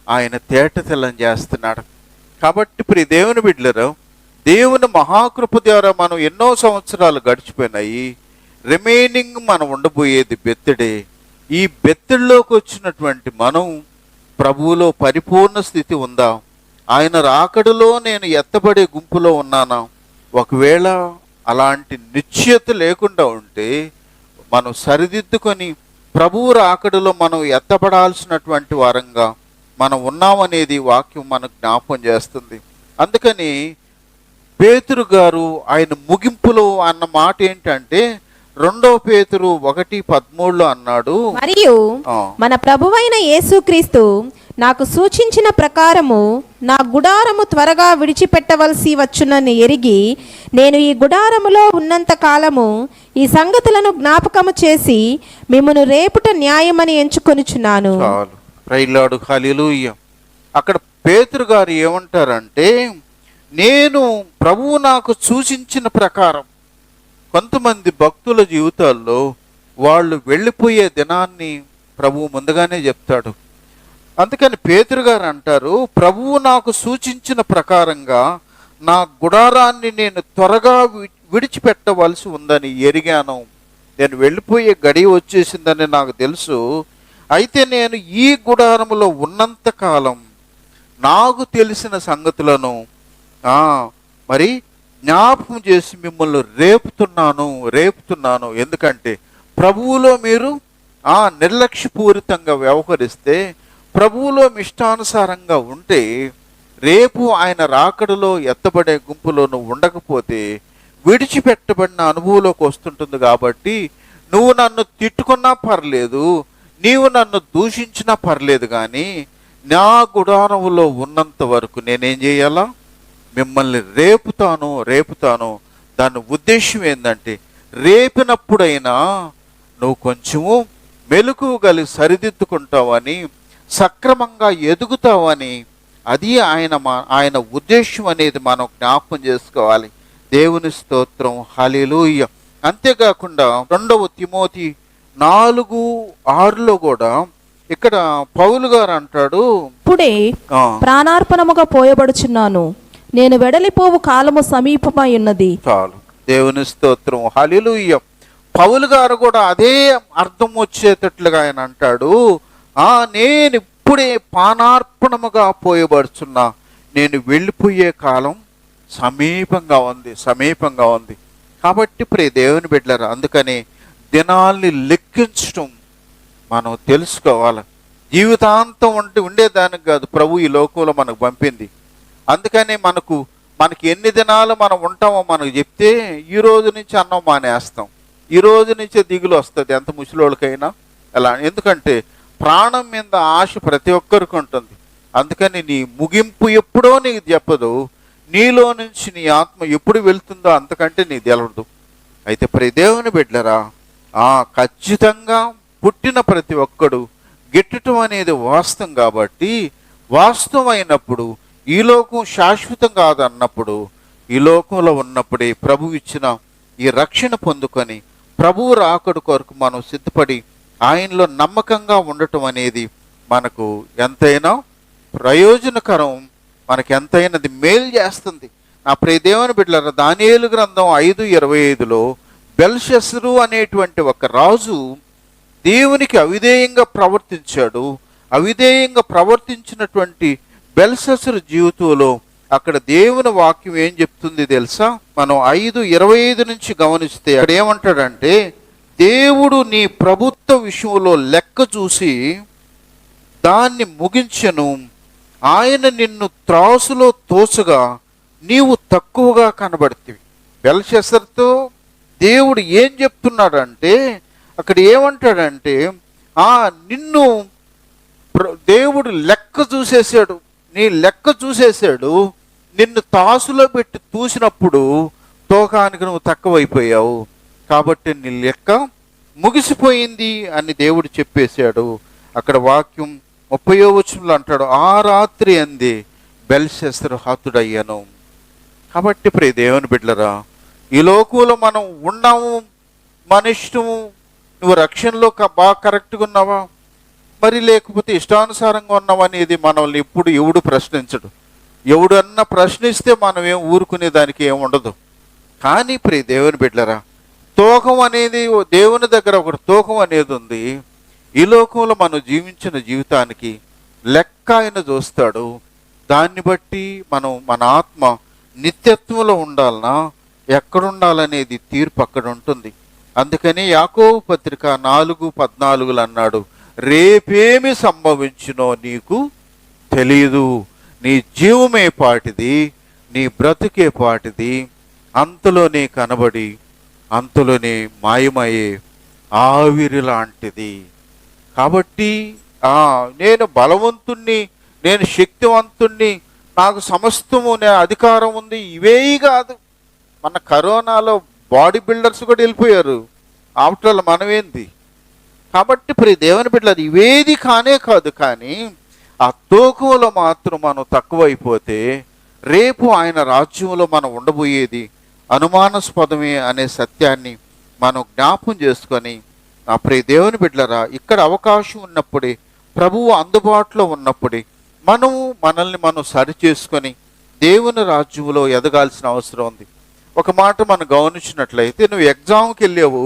ఆయన తేటతెల్లం చేస్తున్నాడు. కాబట్టి ప్రియ దేవుని బిడ్డలారా, దేవుని మహాకృప ద్వారా మనం ఎన్నో సంవత్సరాలు గడిచిపోయినాయి. రిమైనింగ్ మనం ఉండబోయేది బెత్తడే. ఈ బెత్తడిలోకి వచ్చినటువంటి మనం ప్రభువులో పరిపూర్ణ స్థితి ఉందా? ఆయన రాకడలో నేను ఎత్తబడే గుంపులో ఉన్నానా? ఒకవేళ అలాంటి నిశ్చయత లేకుండా ఉంటే మనం సరిదిద్దుకొని ప్రభువు రాకడలో మనం ఎత్తబడాల్సినటువంటి వారంగా మనం ఉన్నామనేది వాక్యం మనకు జ్ఞాపకం చేస్తుంది. అందుకని పేతురు గారు ఆయన ముగింపులో అన్న మాట ఏంటంటే 2 పేతురు 1:13 అన్నాడు, మరియు మన ప్రభువైన యేసుక్రీస్తు నాకు సూచించిన ప్రకారము నా గుడారము త్వరగా విడిచిపెట్టవలసి వచ్చునని ఎరిగి నేను ఈ గుడారములో ఉన్నంత కాలము ఈ సంగతులను జ్ఞాపకము చేసి మిమ్మును రేపుట న్యాయమని ఎంచుకొనుచున్నాను. చాలు, ప్రైలాడు, హల్లెలూయా. అక్కడ పేతురు గారు ఏమంటారంటే, నేను ప్రభువు నాకు సూచించిన ప్రకారం. కొంతమంది భక్తుల జీవితాల్లో వాళ్ళు వెళ్ళిపోయే దినాన్ని ప్రభువు ముందుగానే చెప్తాడు. అందుకని పేతురు గారు అంటారు, ప్రభువు నాకు సూచించిన ప్రకారంగా నా గుడారాన్ని నేను త్వరగా విడిచిపెట్టవలసి ఉందని ఎరిగాను. నేను వెళ్ళిపోయే గడియ వచ్చేసిందని నాకు తెలుసు. అయితే నేను ఈ గుడారములో ఉన్నంత కాలం నాకు తెలిసిన సంగతులను మరి జ్ఞాపకం చేసి మిమ్మల్ని రేపుతున్నాను. ఎందుకంటే ప్రభువులో మీరు నిర్లక్ష్యపూరితంగా వ్యవహరిస్తే, ప్రభువులో ఇష్టానుసారంగా ఉంటే, రేపు ఆయన రాకడలో ఎత్తబడే గుంపులో నువ్వు ఉండకపోతే విడిచిపెట్టబడిన అనుభవంలోకి వస్తుంటుంది. కాబట్టి నువ్వు నన్ను తిట్టుకున్నా పర్లేదు, నీవు నన్ను దూషించినా పర్లేదు, కానీ నా గుడారములో ఉన్నంత వరకు నేనేం చేయాలా? మిమ్మల్ని రేపుతాను. దాని ఉద్దేశం ఏంటంటే, రేపినప్పుడైనా నువ్వు కొంచెము మెలకువ కలిగి సరిదిద్దుకుంటావని, సక్రమంగా ఎదుగుతావని. అది ఆయన ఉద్దేశం అనేది మనం జ్ఞాపకం చేసుకోవాలి. దేవుని స్తోత్రం, హల్లెలూయా. అంతేకాకుండా 2 తిమోతి 4:6 కూడా ఇక్కడ పౌలు గారు అంటాడు, ఇప్పుడే ప్రాణార్పణముగా పోయబడుచున్నాను, నేను వెడలిపోవు కాలము సమీపమై ఉన్నది. చాలు, దేవుని స్తోత్రం, హల్లెలూయా. పౌలు గారు కూడా అదే అర్థం వచ్చేటట్లుగా ఆయన అంటాడు, నేను ఇప్పుడే ప్రాణార్పణముగా పోయబడుచున్నా, నేను వెళ్ళిపోయే కాలం సమీపంగా ఉంది. కాబట్టి ప్రియ దేవుని బిడ్డలారా, అందుకని దినాల్ని లెక్కించడం మనం తెలుసుకోవాలి. జీవితాంతం ఉండేదానికి కాదు ప్రభు ఈ లోకంలో మనకు పంపింది. అందుకని మనకి ఎన్ని దినాలు మనం ఉంటామో మనకు చెప్తే ఈ రోజు నుంచి అన్నం మానేస్తాం, ఈ రోజు నుంచే దిగులు వస్తుంది ఎంత ముసలోళ్ళకైనా. అలా ఎందుకంటే ప్రాణం మీద ఆశ ప్రతి ఒక్కరికి ఉంటుంది. అందుకని నీ ముగింపు ఎప్పుడో నీకు చెప్పదు, నీలో నుంచి నీ ఆత్మ ఎప్పుడు వెళ్తుందో అంతకంటే నీకు తెలవదు. అయితే ప్రియ దేవుని బిడ్డలారా, ఖచ్చితంగా పుట్టిన ప్రతి ఒక్కడు గిట్టడం అనేది వాస్తవం. కాబట్టి వాస్తవం అయినప్పుడు ఈ లోకం శాశ్వతం కాదన్నప్పుడు, ఈ లోకంలో ఉన్నప్పుడే ప్రభు ఇచ్చిన ఈ రక్షణ పొందుకొని ప్రభువు రాకడ కొరకు మనం సిద్ధపడి ఆయనలో నమ్మకంగా ఉండటం అనేది మనకు ఎంతైనా ప్రయోజనకరం, మనకి ఎంతైనది మేలు చేస్తుంది. నా ప్రియ దేవుని బిడ్డలారా, దానియేలు గ్రంథం 5:25 బెల్షస్సరు అనేటువంటి ఒక రాజు దేవునికి అవిధేయంగా ప్రవర్తించాడు. అవిధేయంగా ప్రవర్తించినటువంటి బెల్షస్సరు జీవితంలో అక్కడ దేవుని వాక్యం ఏం చెప్తుంది తెలుసా? మనం 5:25 నుంచి గమనిస్తే అక్కడ ఏమంటాడంటే, దేవుడు నీ ప్రభుత్వ విషయంలో లెక్క చూసి దాన్ని ముగించెను, ఆయన నిన్ను త్రాసులో తోచగా నీవు తక్కువగా కనబడితివి. బెల్షస్సరుతో దేవుడు ఏం చెప్తున్నాడంటే, అక్కడ ఏమంటాడంటే, నిన్ను దేవుడు లెక్క చూసేసాడు, నీ లెక్క చూసేసాడు. నిన్ను తాసులో పెట్టి చూసినప్పుడు తోకానికి నువ్వు తక్కువైపోయావు, కాబట్టి నీ లెక్క ముగిసిపోయింది అని దేవుడు చెప్పేశాడు. అక్కడ వాక్యం 30వ వచనంలో అంటాడు, ఆ రాత్రి అంది బెల్షస్సరు హతుడయ్యను. కాబట్టి ప్రియ దేవుని బిడ్డలారా, ఈ లోకంలో మనం ఉన్నాము, మన ఇష్టము. నువ్వు రక్షణలో బాగా కరెక్ట్గా ఉన్నావా, మరి లేకపోతే ఇష్టానుసారంగా ఉన్నావా అనేది మనల్ని ఇప్పుడు ఎవడు ప్రశ్నించడు. ఎవడన్నా ప్రశ్నిస్తే మనం ఏం ఊరుకునే దానికి ఏం ఉండదు. కానీ ప్రియ దేవుని బిడ్డలారా, తూకం అనేది దేవుని దగ్గర ఒకటి తూకం అనేది ఉంది. ఈ లోకంలో మనం జీవించిన జీవితానికి లెక్క ఆయన చూస్తాడు. దాన్ని బట్టి మన ఆత్మ నిత్యత్వంలో ఉండాలనా ఎక్కడుండాలనేది తీర్పు అక్కడ ఉంటుంది. అందుకని యాకోబు పత్రిక 4:14 అన్నాడు, రేపేమి సంభవించునో నీకు తెలియదు, నీ జీవమే పాటిది, నీ బ్రతుకే పాటిది, అంతలోనే కనబడి అంతలోనే మాయమయ్యే ఆవిరి లాంటిది. కాబట్టి నేను బలవంతుణ్ణి, నేను శక్తివంతుణ్ణి, నాకు సమస్తము అధికారం ఉంది, ఇవేయి కాదు. మన కరోనాలో బాడీ బిల్డర్స్ కూడా వెళ్ళిపోయారు. ఆఫ్టర్ ఆల్ మనమేంది? కాబట్టి ప్రియ దేవుని బిడ్డలు ఇవేది కానే కాదు. కానీ ఆ తూకంలో మాత్రం మనం తక్కువైపోతే రేపు ఆయన రాజ్యంలో మనం ఉండబోయేది అనుమానాస్పదమే అనే సత్యాన్ని మనం జ్ఞాపం చేసుకొని, నా ప్రియ దేవుని బిడ్డలరా, ఇక్కడ అవకాశం ఉన్నప్పుడే, ప్రభువు అందుబాటులో ఉన్నప్పుడే మనల్ని మనం సరి చేసుకొని దేవుని రాజ్యంలో ఎదగాల్సిన అవసరం ఉంది. ఒక మాట మనం గమనించినట్లయితే, నువ్వు ఎగ్జామ్కి వెళ్ళావు,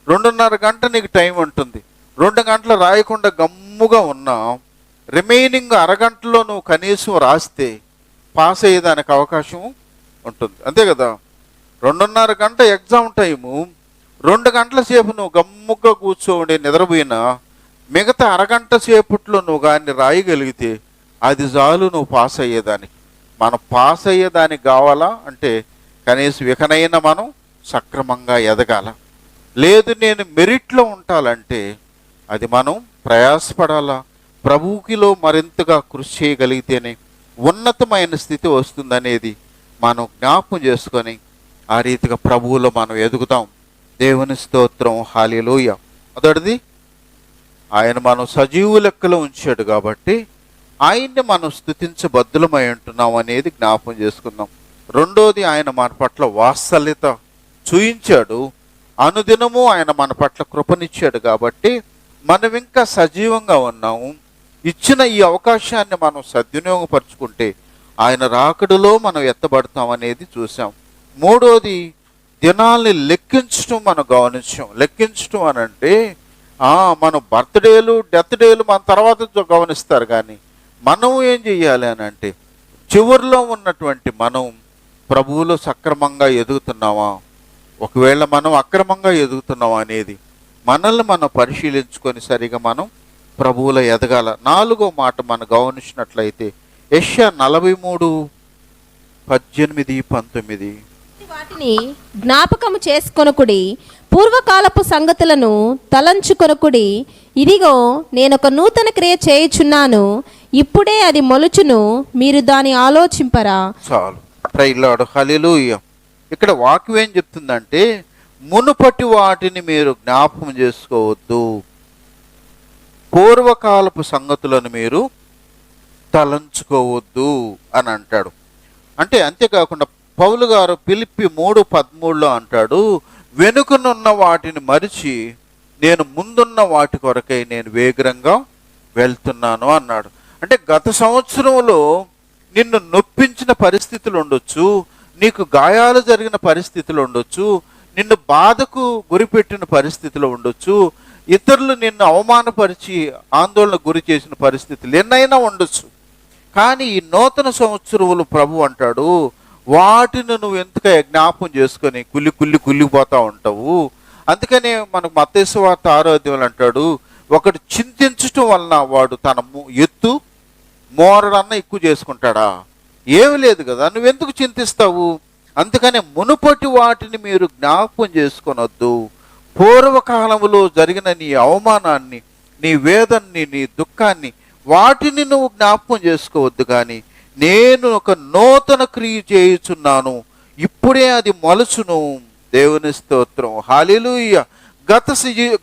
2.5 గంట నీకు టైం ఉంటుంది. 2 గంటలు రాయకుండా గమ్ముగా ఉన్నా రిమైనింగ్ అరగంటలో నువ్వు కనీసం రాస్తే పాస్ అయ్యేదానికి అవకాశం ఉంటుంది. అంతే కదా? 2.5 గంట ఎగ్జామ్ టైము, 2 గంటల సేపు నువ్వు గమ్ముగా కూర్చోండి నిద్రపోయినా మిగతా అరగంట సేపట్లో నువ్వు కానీ రాయగలిగితే అది చాలు నువ్వు పాస్ అయ్యేదానికి. మనం పాస్ అయ్యేదానికి కావాలా అంటే కనీసం ఇకనైనా మనం సక్రమంగా ఎదగాల. లేదు నేను మెరిట్లో ఉంటాలంటే అది మనం ప్రయాసపడాలా. ప్రభువుకిలో మరింతగా కృషి చేయగలిగితేనే ఉన్నతమైన స్థితి వస్తుందనేది మనం జ్ఞాపకం చేసుకొని ఆ రీతిగా ప్రభువులో మనం ఎదుగుతాం. దేవుని స్తోత్రం, హల్లెలూయా. మొదటిది, ఆయన మనం సజీవు లెక్కలో ఉంచాడు కాబట్టి ఆయన్ని మనం స్తుతించబద్దులమై ఉంటున్నాం అనేది జ్ఞాపకం చేసుకుందాం. రెండోది, ఆయన మన పట్ల వాత్సల్యత చూయించాడు. అనుదినము ఆయన మన పట్ల కృపనిచ్చాడు కాబట్టి మనం ఇంకా సజీవంగా ఉన్నాము. ఇచ్చిన ఈ అవకాశాన్ని మనం సద్వినియోగపరుచుకుంటే ఆయన రాకడలో మనం ఎత్తబడతాం అనేది చూసాం. మూడోది, దినాల్ని లెక్కించడం మనం గమనించాం. లెక్కించడం అని అంటే మనం బర్త్డేలు, డెత్ డేలు మన తర్వాత గమనిస్తారు. కానీ మనం ఏం చెయ్యాలి అని అంటే చివరిలో ఉన్నటువంటి మనం ప్రభువులో సక్రమంగా ఎదుగుతున్నామా, ఒకవేళ మనం అక్రమంగా ఎదుగుతున్నామా అనేది మనల్ని మనం పరిశీలించుకొని సరిగా మనం ప్రభువులో ఎదగాల. 4వ మాట మనం గమనించినట్లయితే యెషయా 43:18-19, వాటిని జ్ఞాపకము చేసుకొనుకుడి, పూర్వకాలపు సంగతులను తలంచుకొనుకుడి. ఇదిగో నేనొక నూతన క్రియ చేయుచున్నాను, ఇప్పుడే అది మొలుచును, మీరు దాని ఆలోచింపరా. చాలు. ప్రైజ్ లార్డ్, హల్లెలూయా. ఇక్కడ వాక్యం ఏం చెప్తుందంటే, మునుపటి వాటిని మీరు జ్ఞాపకం చేసుకోవద్దు, పూర్వకాలపు సంగతులను మీరు తలంచుకోవద్దు అని అంటాడు. అంటే అంతేకాకుండా పౌలు గారు ఫిలిప్పీ 3:13 అంటాడు, వెనుకనున్న వాటిని మరిచి నేను ముందున్న వాటి కొరకై నేను వేగంగా వెళ్తున్నాను అన్నాడు. అంటే గత సంవత్సరంలో నిన్ను నొప్పించిన పరిస్థితులు ఉండొచ్చు, నీకు గాయాలు జరిగిన పరిస్థితులు ఉండొచ్చు, నిన్ను బాధకు గురిపెట్టిన పరిస్థితులు ఉండొచ్చు, ఇతరులు నిన్ను అవమానపరిచి ఆందోళన గురి చేసిన పరిస్థితులు ఎన్నైనా ఉండొచ్చు. కానీ ఈ నూతన సంవత్సరంలో ప్రభు అంటాడు, వాటిని నువ్వు ఎంతగా జ్ఞాపం చేసుకొని కుళ్ళిపోతా ఉంటావు. అందుకనే మనకు మత్తయి సువార్త 6వ అధ్యాయంలో అంటాడు, ఒకడు చింతించటం వలన వాడు తన ఎత్తు మోరడన్నా ఎక్కువ చేసుకుంటాడా? ఏమి లేదు కదా, నువ్వెందుకు చింతిస్తావు? అందుకనే మునుపటి వాటిని మీరు జ్ఞాపకం చేసుకొనొద్దు, పూర్వకాలంలో జరిగిన నీ అవమానాన్ని, నీ వేదన్ని, నీ దుఃఖాన్ని వాటిని నువ్వు జ్ఞాపకం చేసుకోవద్దు. కానీ నేను ఒక నూతన క్రియ చేయుచున్నాను, ఇప్పుడే అది మొలచును. దేవుని స్తోత్రం, హల్లెలూయా.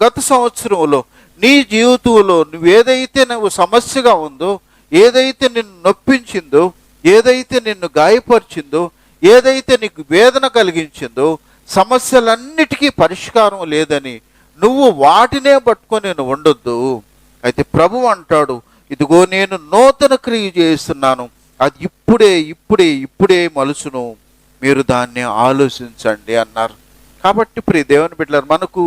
గత సంవత్సరంలో నీ జీవితంలో నువ్వేదైతే నువ్వు సమస్యగా ఉందో, ఏదైతే నిన్ను నొప్పించిందో, ఏదైతే నిన్ను గాయపరిచిందో, ఏదైతే నీకు వేదన కలిగించిందో, సమస్యలన్నిటికీ పరిష్కారం లేదని నువ్వు వాటినే పట్టుకొని నువ్వు ఉండొద్దు. అయితే ప్రభు అంటాడు, ఇదిగో నేను నూతన క్రియ చేస్తున్నాను, అది ఇప్పుడే ఇప్పుడే ఇప్పుడే మలుచును, మీరు దాన్ని ఆలోచించండి అన్నారు. కాబట్టి ప్రియ దేవుని బిడ్డలారా, మనకు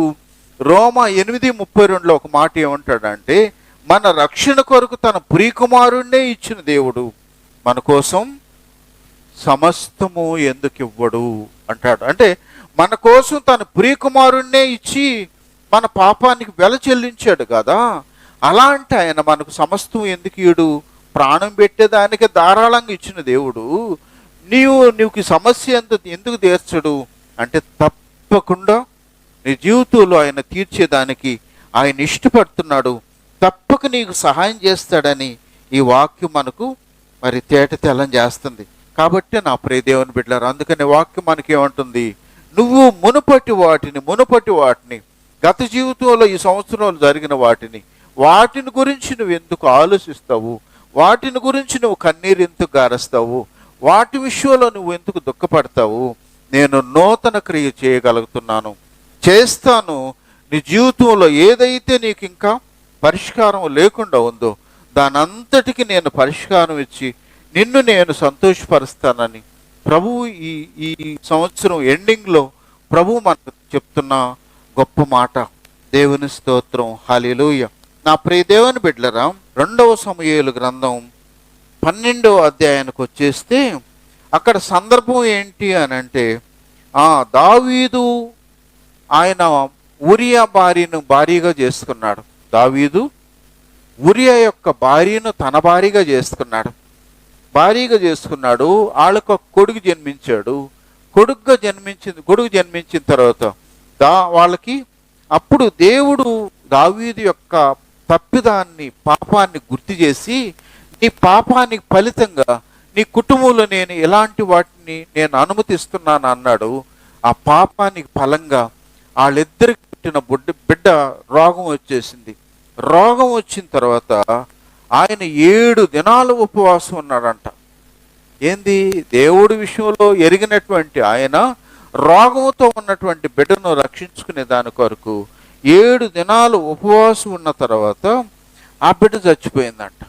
రోమా 8:32లో ఒక మాట ఏమంటాడంటే, మన రక్షణ కొరకు తన ప్రియకుమారుణ్ణే ఇచ్చిన దేవుడు మన కోసం సమస్తము ఎందుకు ఇవ్వడు అంటాడు. అంటే మన కోసం తన ప్రియకుమారుణ్ణే ఇచ్చి మన పాపానికి వెల చెల్లించాడు కదా, అలాంటి ఆయన మనకు సమస్తం ఎందుకు ఇడు? ప్రాణం పెట్టేదానికి ధారాళంగా ఇచ్చిన దేవుడు నీకు సమస్య ఎందుకు తీర్చడు అంటే, తప్పకుండా నీ జీవితంలో ఆయన తీర్చేదానికి ఆయన ఇష్టపడుతున్నాడు, తప్పక నీకు సహాయం చేస్తాడని ఈ వాక్యం మనకు మరి తేట తెల్లం చేస్తుంది. కాబట్టి నా ప్రియ దేవుని బిడ్డలారా, అందుకని వాక్యం మనకి ఏమంటుంది, నువ్వు మునుపటి వాటిని గత జీవితంలో ఈ సంవత్సరంలో జరిగిన వాటిని గురించి నువ్వు ఎందుకు ఆలోచిస్తావు? వాటిని గురించి నువ్వు కన్నీరు ఎందుకు గారుస్తావు? వాటి విషయంలో నువ్వు ఎందుకు దుఃఖపడతావు? నేను నూతన క్రియ చేయగలుగుతున్నాను, చేస్తాను. నీ జీవితంలో ఏదైతే నీకు ఇంకా పరిష్కారం లేకుండా ఉందో దానంతటికి నేను పరిష్కారం ఇచ్చి నిన్ను నేను సంతోషపరుస్తానని ప్రభువు ఈ సంవత్సరం ఎండింగ్లో ప్రభువు మనకు చెప్తున్న గొప్ప మాట. దేవుని స్తోత్రం, హల్లెలూయా. నా ప్రియ దేవుని బిడ్డలారా, 2వ సమూయేలు గ్రంథం 12వ అధ్యాయానికి వచ్చేస్తే అక్కడ సందర్భం ఏంటి అని అంటే, దావీదు ఆయన ఊరియా భార్యగా చేసుకున్నాడు. దావీదు ఊరియా యొక్క భార్యను తన భార్యగా చేసుకున్నాడు. వాళ్ళకు కొడుకు జన్మించాడు. కొడుకు జన్మించిన తర్వాత వాళ్ళకి అప్పుడు దేవుడు దావీదు యొక్క తప్పిదాన్ని, పాపాన్ని గుర్తు చేసి, నీ పాపానికి ఫలితంగా నీ కుటుంబంలో నేను ఎలాంటి వాటిని నేను అనుమతిస్తున్నాను అన్నాడు. ఆ పాపానికి ఫలంగా వాళ్ళిద్దరికి పుట్టిన బిడ్డ రోగం వచ్చేసింది. రోగం వచ్చిన తర్వాత ఆయన 7 దినాలు ఉపవాసం ఉన్నాడంట. ఏంది, దేవుడి విషయంలో ఎరిగినటువంటి ఆయన రోగంతో ఉన్నటువంటి బిడ్డను రక్షించుకునే దాని కొరకు 7 దినాలు ఉపవాసం ఉన్న తర్వాత ఆ బిడ్డ చచ్చిపోయిందంట.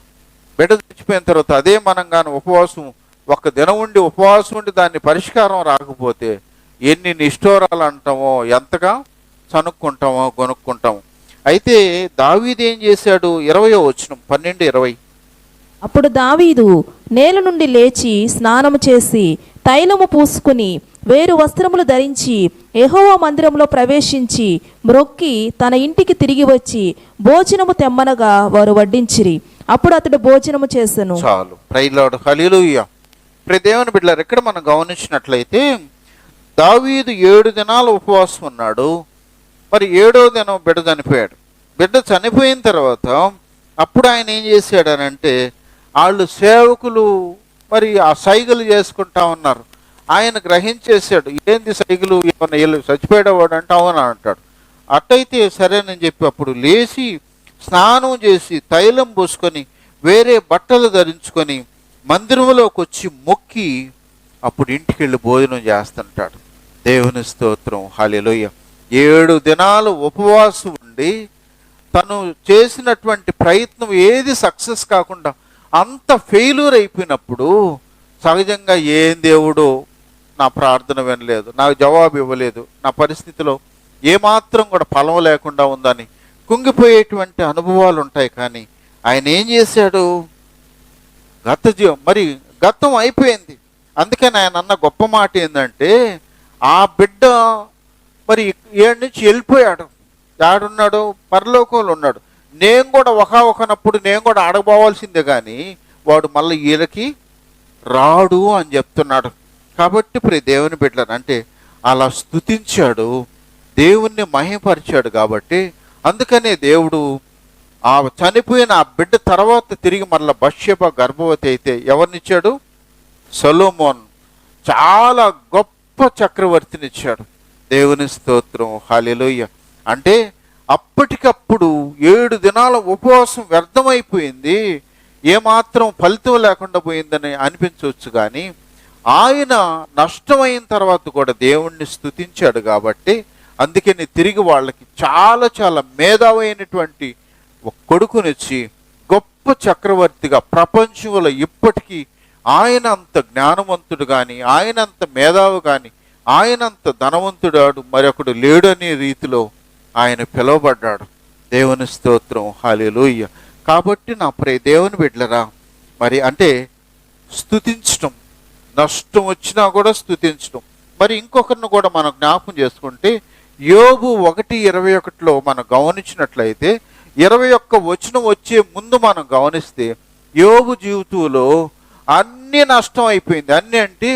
బిడ్డ చచ్చిపోయిన తర్వాత అదే మనం కానీ ఉపవాసం ఒక దినం ఉండి ఉపవాసం ఉండి దాన్ని పరిష్కారం రాకపోతే ఎన్ని నిష్ఠూరాలు అంటామో, ఎంతగా చనుక్కుంటామో, కొనుక్కుంటామో. అయితే దావీదు ఏం చేశాడు? 20వ వచనం, 12:20. అప్పుడు దావీదు నేల నుండి లేచి స్నానము చేసి తైలము పూసుకుని వేరు వస్త్రములు ధరించి యెహోవా మందిరంలో ప్రవేశించి మ్రొక్కి తన ఇంటికి తిరిగి వచ్చి భోజనము తెమ్మనగా వారు వడ్డించిరి. అప్పుడు అతడు భోజనము చేసెను. చాలు. ప్రైజ్ లార్డ్, హల్లెలూయా. ప్రియ దేవుని బిడ్డలారా, ఇక్కడ మనం గమనించినట్లయితే దావీదు 7 దినాలు ఉపవాసం ఉన్నాడు. మరి 7వ దినం బిడ్డ చనిపోయాడు. బిడ్డ చనిపోయిన తర్వాత అప్పుడు ఆయన ఏం చేశాడనంటే, వాళ్ళు సేవకులు మరి ఆ సైగలు చేసుకుంటా ఉన్నారు. ఆయన గ్రహించేశాడు, ఏంది సైగలు, ఏమన్నా చచ్చిపోయేవాడు అంటే అవునా అంటాడు. అట్టయితే సరేనని చెప్పి అప్పుడు లేచి స్నానం చేసి తైలం పూసుకొని వేరే బట్టలు ధరించుకొని మందిరంలోకి వచ్చి మొక్కి అప్పుడు ఇంటికి వెళ్ళి భోజనం చేస్తుంటాడు. దేవుని స్తోత్రం, హల్లెలూయా. 7 దినాలు ఉపవాసం ఉండి తను చేసినటువంటి ప్రయత్నం ఏది సక్సెస్ కాకుండా అంత ఫెయిల్యూర్ అయిపోయినప్పుడు సహజంగా ఏం దేవుడు నా ప్రార్థన వినలేదు, నాకు జవాబు ఇవ్వలేదు, నా పరిస్థితిలో ఏమాత్రం కూడా ఫలం లేకుండా ఉందని కుంగిపోయేటువంటి అనుభవాలు ఉంటాయి. కానీ ఆయన ఏం చేశాడు? మరి గతం అయిపోయింది. అందుకని ఆయన అన్న గొప్ప మాట ఏంటంటే, ఆ బిడ్డ మరి ఏడు నుంచి వెళ్ళిపోయాడు. ఆడున్నాడు, పరలోకంలో ఉన్నాడు. నేను కూడా ఒకనప్పుడు నేను కూడా అడగబోవాల్సిందే, కానీ వాడు మళ్ళీ వీళ్ళకి రాడు అని చెప్తున్నాడు. కాబట్టి ప్రియ దేవుని బిడ్డలు అంటే అలా స్తుతించాడు, దేవుణ్ణి మహిమపరిచాడు. కాబట్టి అందుకనే దేవుడు ఆ చనిపోయిన ఆ బిడ్డ తర్వాత తిరిగి మళ్ళీ బత్షెబ గర్భవతి అయితే ఎవరినిచ్చాడు? సొలొమోన్. చాలా గొప్ప చక్రవర్తినిచ్చాడు. దేవుని స్తోత్రం, హల్లెలూయా. అంటే అప్పటికప్పుడు 7 దినాల ఉపవాసం వ్యర్థమైపోయింది, ఏమాత్రం ఫలితం లేకుండా పోయిందని అనిపించవచ్చు. కానీ ఆయన నష్టమైన తర్వాత కూడా దేవుణ్ణి స్తుతించాడు. కాబట్టి అందుకని తిరిగి వాళ్ళకి చాలా చాలా మేధావైనటువంటి ఒక కొడుకునిచ్చి గొప్ప చక్రవర్తిగా ప్రపంచంలో ఇప్పటికీ ఆయన అంత జ్ఞానవంతుడు కానీ, ఆయన అంత మేధావి కానీ, ఆయన అంత ధనవంతుడాడు మరొకడు లేడు అనే రీతిలో ఆయన పిలువబడ్డాడు. దేవుని స్తోత్రం, హల్లెలూయా. కాబట్టి నా ప్రియ దేవుని బిడ్డలరా, మరి అంటే స్తుతించటం, నష్టం వచ్చినా కూడా స్తుతించటం. మరి ఇంకొకరిని కూడా మనం జ్ఞాపకం చేసుకుంటే యోబు 1:21 మనం గమనించినట్లయితే 21 వచనం వచ్చే ముందు మనం గమనిస్తే యోబు జీవితంలో అన్ని నష్టం అయిపోయింది. అన్నీ అంటే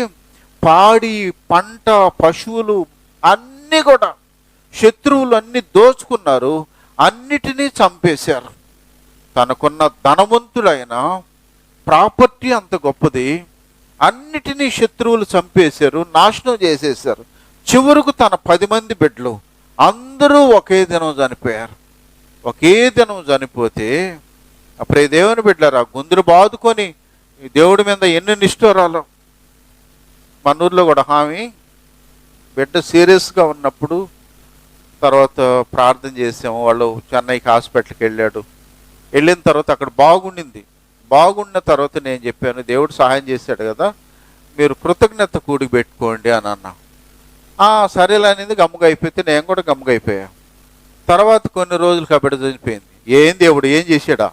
పాడి, పంట, పశువులు అన్నీ కూడా శత్రువులు అన్ని దోచుకున్నారు, అన్నిటినీ చంపేశారు. తనకున్న ధనవంతుడైన ప్రాపర్టీ అంత గొప్పది, అన్నిటినీ శత్రువులు చంపేశారు, నాశనం చేసేశారు. చివరకు తన 10 మంది బిడ్డలు అందరూ ఒకే దినం చనిపోయారు. ఒకే దినం చనిపోతే అప్పుడే దేవుని బిడ్డలారా గుందులు బాదుకొని దేవుడి మీద ఎన్ని నిష్ఠూరాలు. మన ఊర్లో కూడా హామీ బిడ్డ సీరియస్గా ఉన్నప్పుడు తర్వాత ప్రార్థన చేసాము. వాళ్ళు చెన్నైకి హాస్పిటల్కి వెళ్ళాడు. వెళ్ళిన తర్వాత అక్కడ బాగున్న తర్వాత నేను చెప్పాను, దేవుడు సహాయం చేశాడు కదా, మీరు కృతజ్ఞత కూడికి పెట్టుకోండి అని అన్నా. సరేలే అనేది గమ్ముగా అయిపోతే నేను కూడా గమ్ముగా అయిపోయా. తర్వాత కొన్ని రోజులు ఆ బిడ్డ చనిపోయింది. ఏం దేవుడు ఏం చేశాడా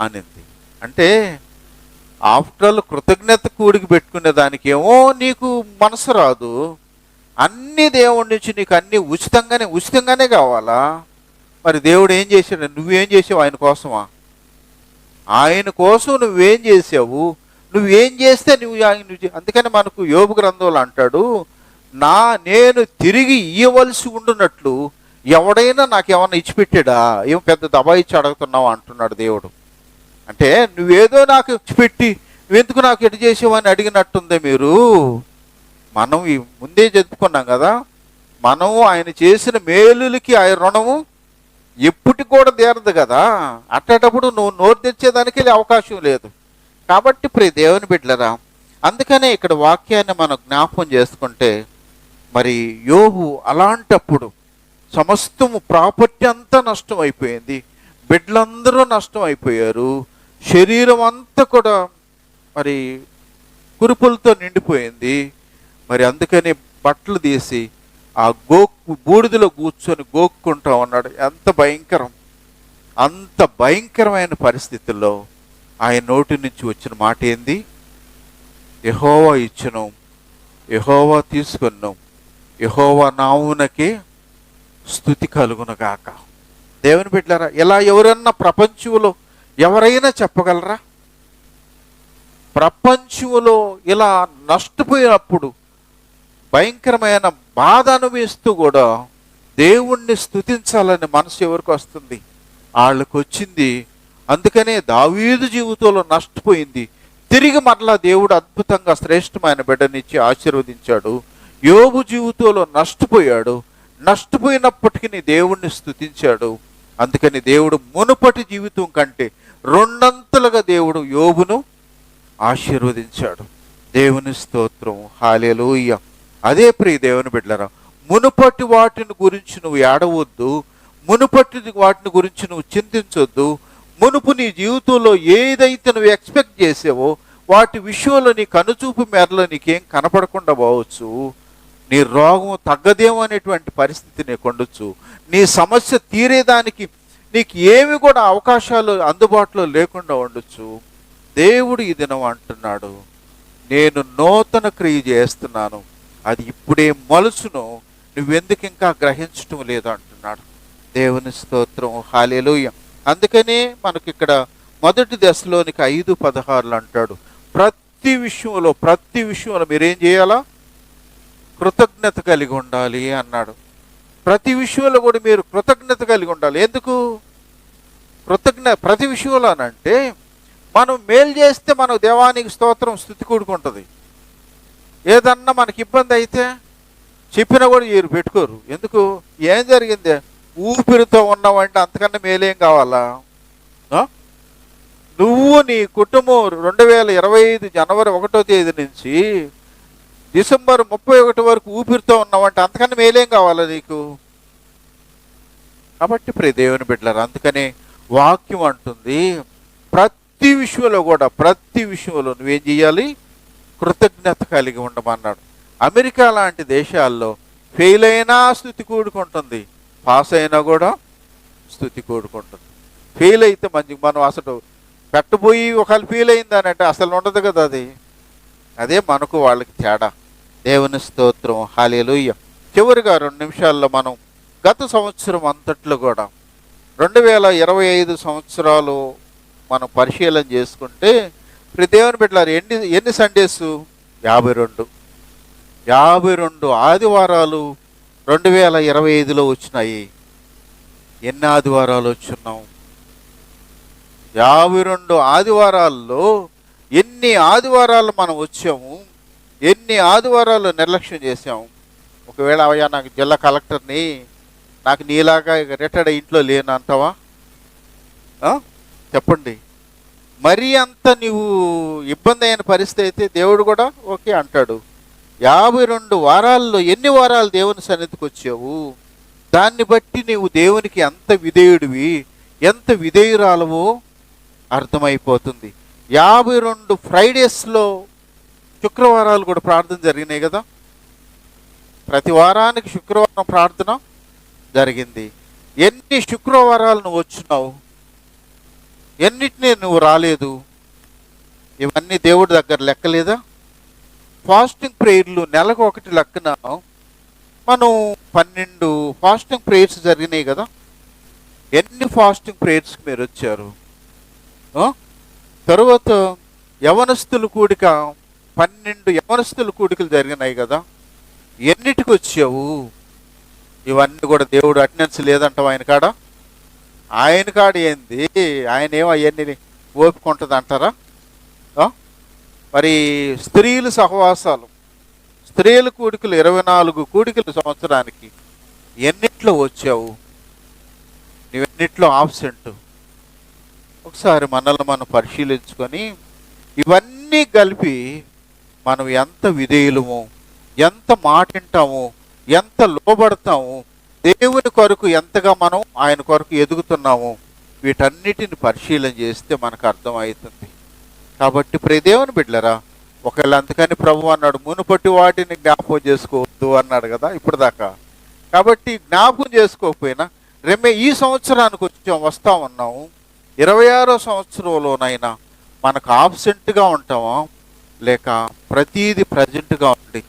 అనింది. అంటే ఆఫ్టర్ ఆల్ కృతజ్ఞత కూడికి పెట్టుకునే దానికి ఏమో నీకు మనసు రాదు. అన్ని దేవుడి నుంచి నీకు అన్ని ఉచితంగానే కావాలా? మరి దేవుడు ఏం చేశాడు? నువ్వేం చేసావు ఆయన కోసమా? ఆయన కోసం నువ్వేం చేసావు? నువ్వేం చేస్తే అందుకని మనకు యోబు గ్రంథంలో అంటాడు, నేను తిరిగి ఇయ్యవలసి ఉండునట్లు ఎవడైనా నాకేమన్నా ఇచ్చిపెట్టాడా? ఏం పెద్ద దబా ఇచ్చి అడుగుతున్నావు అంటున్నాడు దేవుడు. అంటే నువ్వేదో నాకు ఇచ్చిపెట్టి నువ్వెందుకు నాకు ఎటు చేసావు అని అడిగినట్టుందే. మీరు మనం ముందే చెప్పుకున్నాం కదా, మనం ఆయన చేసిన మేలులకి ఆయన రుణము ఎప్పటికి కూడా తీరదు కదా. అట్టేటప్పుడు నువ్వు నోరు తెచ్చేదానికి అవకాశం లేదు. కాబట్టి ప్రియ దేవుని బిడ్డలరా, అందుకనే ఇక్కడ వాక్యాన్ని మనం జ్ఞాపకం చేసుకుంటే మరి యోబు అలాంటప్పుడు సమస్తము ప్రాపర్టీ అంతా నష్టం అయిపోయింది, బిడ్డలందరూ నష్టం అయిపోయారు, శరీరం అంతా కూడా మరి కురుపులతో నిండిపోయింది. మరి అందుకని బట్టలు తీసి ఆ బూడిదలో కూర్చొని గోక్కుంటా ఉన్నాడు. అంత భయంకరమైన పరిస్థితుల్లో ఆయన నోటి నుంచి వచ్చిన మాట ఏంది? యెహోవా ఇచ్చును, యెహోవా తీసుకున్నాం, యెహోవా నావునకే స్తుతి కలుగునుగాక. దేవుని బిడ్డలారా, ఇలా ఎవరన్నా ప్రపంచంలో ఎవరైనా చెప్పగలరా? ప్రపంచంలో ఇలా నష్టపోయినప్పుడు భయంకరమైన బాధ అనుభవిస్తూ కూడా దేవుణ్ణి స్తుతించాలని మనసు ఎవరికి వస్తుంది? వాళ్ళకు వచ్చింది. అందుకనే దావీదు జీవితంలో నష్టపోయింది, తిరిగి మరలా దేవుడు అద్భుతంగా శ్రేష్టమైన బిడ్డనిచ్చి ఆశీర్వదించాడు. యోబు జీవితంలో నష్టపోయినప్పటికీ దేవుణ్ణి స్తుతించాడు. అందుకని దేవుడు మునుపటి జీవితం కంటే 2 అంతలుగా దేవుడు యోబును ఆశీర్వదించాడు. దేవుని స్తోత్రం, హల్లెలూయా. అదే ప్రియ దేవుని బిడ్డలారా, మునుపటి వాటిని గురించి నువ్వు ఏడవద్దు, మునుపటి వాటిని గురించి నువ్వు చింతించొద్దు. మునుపు నీ జీవితంలో ఏదైతే నువ్వు ఎక్స్పెక్ట్ చేసావో వాటి విషయంలో నీ కనుచూపు మేరలో నీకేం కనపడకుండా పోవచ్చు. నీ రోగం తగ్గదేమో అనేటువంటి పరిస్థితి నీకు ఉండొచ్చు. నీ సమస్య తీరేదానికి నీకు ఏమి కూడా అవకాశాలు అందుబాటులో లేకుండా ఉండొచ్చు. దేవుడు ఈ దినం అంటున్నాడు, నేను నూతన క్రియ చేస్తున్నాను, అది ఇప్పుడే మలుసును, నువ్వెందుకు ఇంకా గ్రహించటం లేదు అంటున్నాడు. దేవుని స్తోత్రం, హల్లెలూయా. అందుకనే మనకి ఇక్కడ 1 దశలోనికి 5:16 అంటాడు, ప్రతి విషయంలో మీరేం చేయాలా? కృతజ్ఞత కలిగి ఉండాలి అన్నాడు. ప్రతి విషయంలో కూడా మీరు కృతజ్ఞత కలిగి ఉండాలి. ఎందుకు ప్రతి విషయంలో అనంటే మనం మేలు చేస్తే మనకు దేవానికి స్తోత్రం, స్తుతి కూడుకుంటుంది. ఏదన్నా మనకి ఇబ్బంది అయితే చెప్పినా కూడా వీరు పెట్టుకోరు. ఎందుకు? ఏం జరిగింది? ఊపిరితో ఉన్నావంటే అంతకన్నా మేలేం కావాలా? నువ్వు నీ కుటుంబం 2025 జనవరి 1వ తేదీ నుంచి డిసెంబర్ 31 వరకు ఊపిరితో ఉన్నావంటే అంతకన్నా మేలేం కావాలా నీకు? కాబట్టి ప్రియ దేవుని బిడ్డలారా, అందుకనే వాక్యం అంటుంది, ప్రతి ప్రతి విషయంలో నువ్వేం చేయాలి? కృతజ్ఞత కలిగి ఉండమన్నాడు. అమెరికా లాంటి దేశాల్లో ఫెయిల్ అయినా స్తుతి కూడుకుంటుంది, పాస్ అయినా కూడా స్తుతి కూడుకుంటుంది. ఫెయిల్ అయితే మనం అసలు పెట్టబోయి ఒకవేళ ఫెయిల్ అయిందని అంటే అసలు ఉండదు కదా అది. అదే మనకు వాళ్ళకి తేడా. దేవుని స్తోత్రం, హల్లెలూయా. చివరిగా 2 నిమిషాల్లో మనం గత సంవత్సరం అంతట్లో కూడా 2025 సంవత్సరాలు మనం పరిశీలన చేసుకుంటే ఇప్పుడు దేవుని బిడ్డలారు ఎన్ని సండేస్? 52 ఆదివారాలు 2025లో వచ్చినాయి. ఎన్ని ఆదివారాలు వచ్చున్నాం? 52 ఆదివారాల్లో ఎన్ని ఆదివారాలు మనం వచ్చాము, ఎన్ని ఆదివారాలు నిర్లక్ష్యం చేసాము. ఒకవేళ అయ్యా నాకు జిల్లా కలెక్టర్ని, నాకు నీలాగా రిటైర్డ్ ఇంట్లో లేను అంటావా? చెప్పండి. మరీ అంత నీవు ఇబ్బంది అయిన పరిస్థితి అయితే దేవుడు కూడా ఓకే అంటాడు. 52 వారాల్లో ఎన్ని వారాలు దేవుని సన్నిధికి వచ్చావు? దాన్ని బట్టి నీవు దేవునికి ఎంత విధేయుడివి, ఎంత విధేయురాలవో అర్థమైపోతుంది. 52 ఫ్రైడేస్లో శుక్రవారాలు కూడా ప్రార్థన జరిగినాయి కదా. ప్రతి వారానికి శుక్రవారం ప్రార్థన జరిగింది. ఎన్ని శుక్రవారాలు నువ్వు వచ్చినావు? ఎన్నిటినీ నువ్వు రాలేదు? ఇవన్నీ దేవుడి దగ్గర లెక్కలేదా? ఫాస్టింగ్ ప్రేయర్లు నెలకు 1 లెక్కన మనం 12 ఫాస్టింగ్ ప్రేయర్స్ జరిగినాయి కదా. ఎన్ని ఫాస్టింగ్ ప్రేయర్స్కి మీరు వచ్చారు? తరువాత యవనస్తుల కూడిక 12 యవనస్తుల కూడికలు జరిగినాయి కదా. ఎన్నిటికి వచ్చావు? ఇవన్నీ కూడా దేవుడు అటెండెన్స్ లేదంటావు ఆయన కాడ ఏంది? ఆయన ఏమో అవన్నీ ఓపిక ఉంటుంది అంటారా? మరి స్త్రీల సహవాసాలు, స్త్రీల కూడికలు 24 కూడికలు సంవత్సరానికి ఎన్నిట్లో వచ్చావు? నువ్వెన్నిట్లో ఆబ్సెంట్? ఒకసారి మనల్ని మనం పరిశీలించుకొని ఇవన్నీ కలిపి మనం ఎంత విధేయులము, ఎంత మాట వింటాము, ఎంత లోబడతాము, దేవుని కొరకు ఎంతగా మనం ఆయన కొరకు ఎదుగుతున్నాము, వీటన్నిటిని పరిశీలన చేస్తే మనకు అర్థమవుతుంది. కాబట్టి దేవుని బిడ్డలరా, ఒకవేళ అందుకని ప్రభు అన్నాడు మునుపటి వాటిని జ్ఞాపకం చేసుకోవద్దు అన్నాడు కదా ఇప్పుడు దాకా. కాబట్టి జ్ఞాపకం చేసుకోకపోయినా ఈ సంవత్సరానికి వస్తా ఉన్నాము. 26వ సంవత్సరంలోనైనా మనకు ఆబ్సెంట్గా ఉంటామా, లేక ప్రతీది ప్రజెంట్గా ఉండి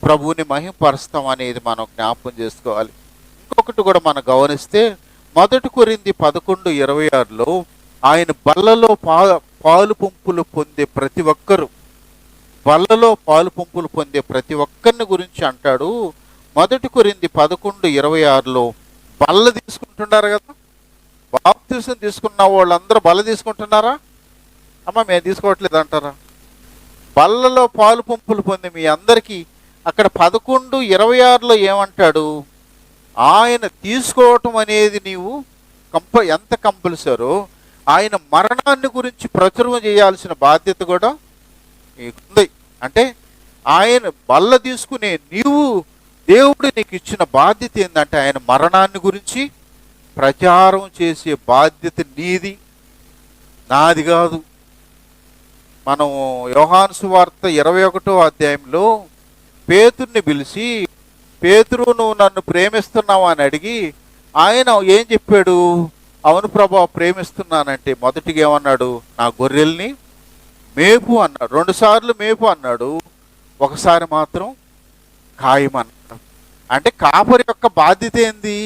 ప్రభువుని మహిమపరుస్తాం అనేది మనం జ్ఞాపకం చేసుకోవాలి. ఇంకొకటి కూడా మనం గమనిస్తే 1 కొరింథీ 11:26లో ఆయన బల్లలో పాలు పంపులు పొందే ప్రతి ఒక్కరు, బల్లలో పాలు పంపులు పొందే ప్రతి ఒక్కరిని గురించి అంటాడు. 1 కొరింథీ 11:26లో బల్ల తీసుకుంటున్నారు కదా. బాప్తిసం తీసుకున్న వాళ్ళందరూ బల్ల తీసుకుంటున్నారా? అమ్మ మేము తీసుకోవట్లేదు అంటారా? బల్లలో పాలు పంపులు పొంది మీ అందరికీ అక్కడ 11:26లో ఏమంటాడు? ఆయన తీసుకోవటం అనేది నీవు ఎంత కంపల్సరో ఆయన మరణాన్ని గురించి ప్రచురం చేయాల్సిన బాధ్యత కూడా నీకుంది. అంటే ఆయన బల్ల తీసుకునే నీవు, దేవుడు నీకు ఇచ్చిన బాధ్యత ఏంటంటే ఆయన మరణాన్ని గురించి ప్రచారం చేసే బాధ్యత నీది, నాది కాదు. మనం యోహాను సువార్త 21వ అధ్యాయంలో పేతురుని పిలిచి, పేతురు నువ్వు నన్ను ప్రేమిస్తున్నావు అని అడిగి ఆయన ఏం చెప్పాడు? అవును ప్రభా ప్రేమిస్తున్నానంటే మొదటిగా ఏమన్నాడు? నా గొర్రెల్ని మేపు అన్నాడు. 2 సార్లు మేపు అన్నాడు, ఒకసారి మాత్రం ఖాయమన్నాడు. అంటే కాపరి యొక్క బాధ్యత ఏంది?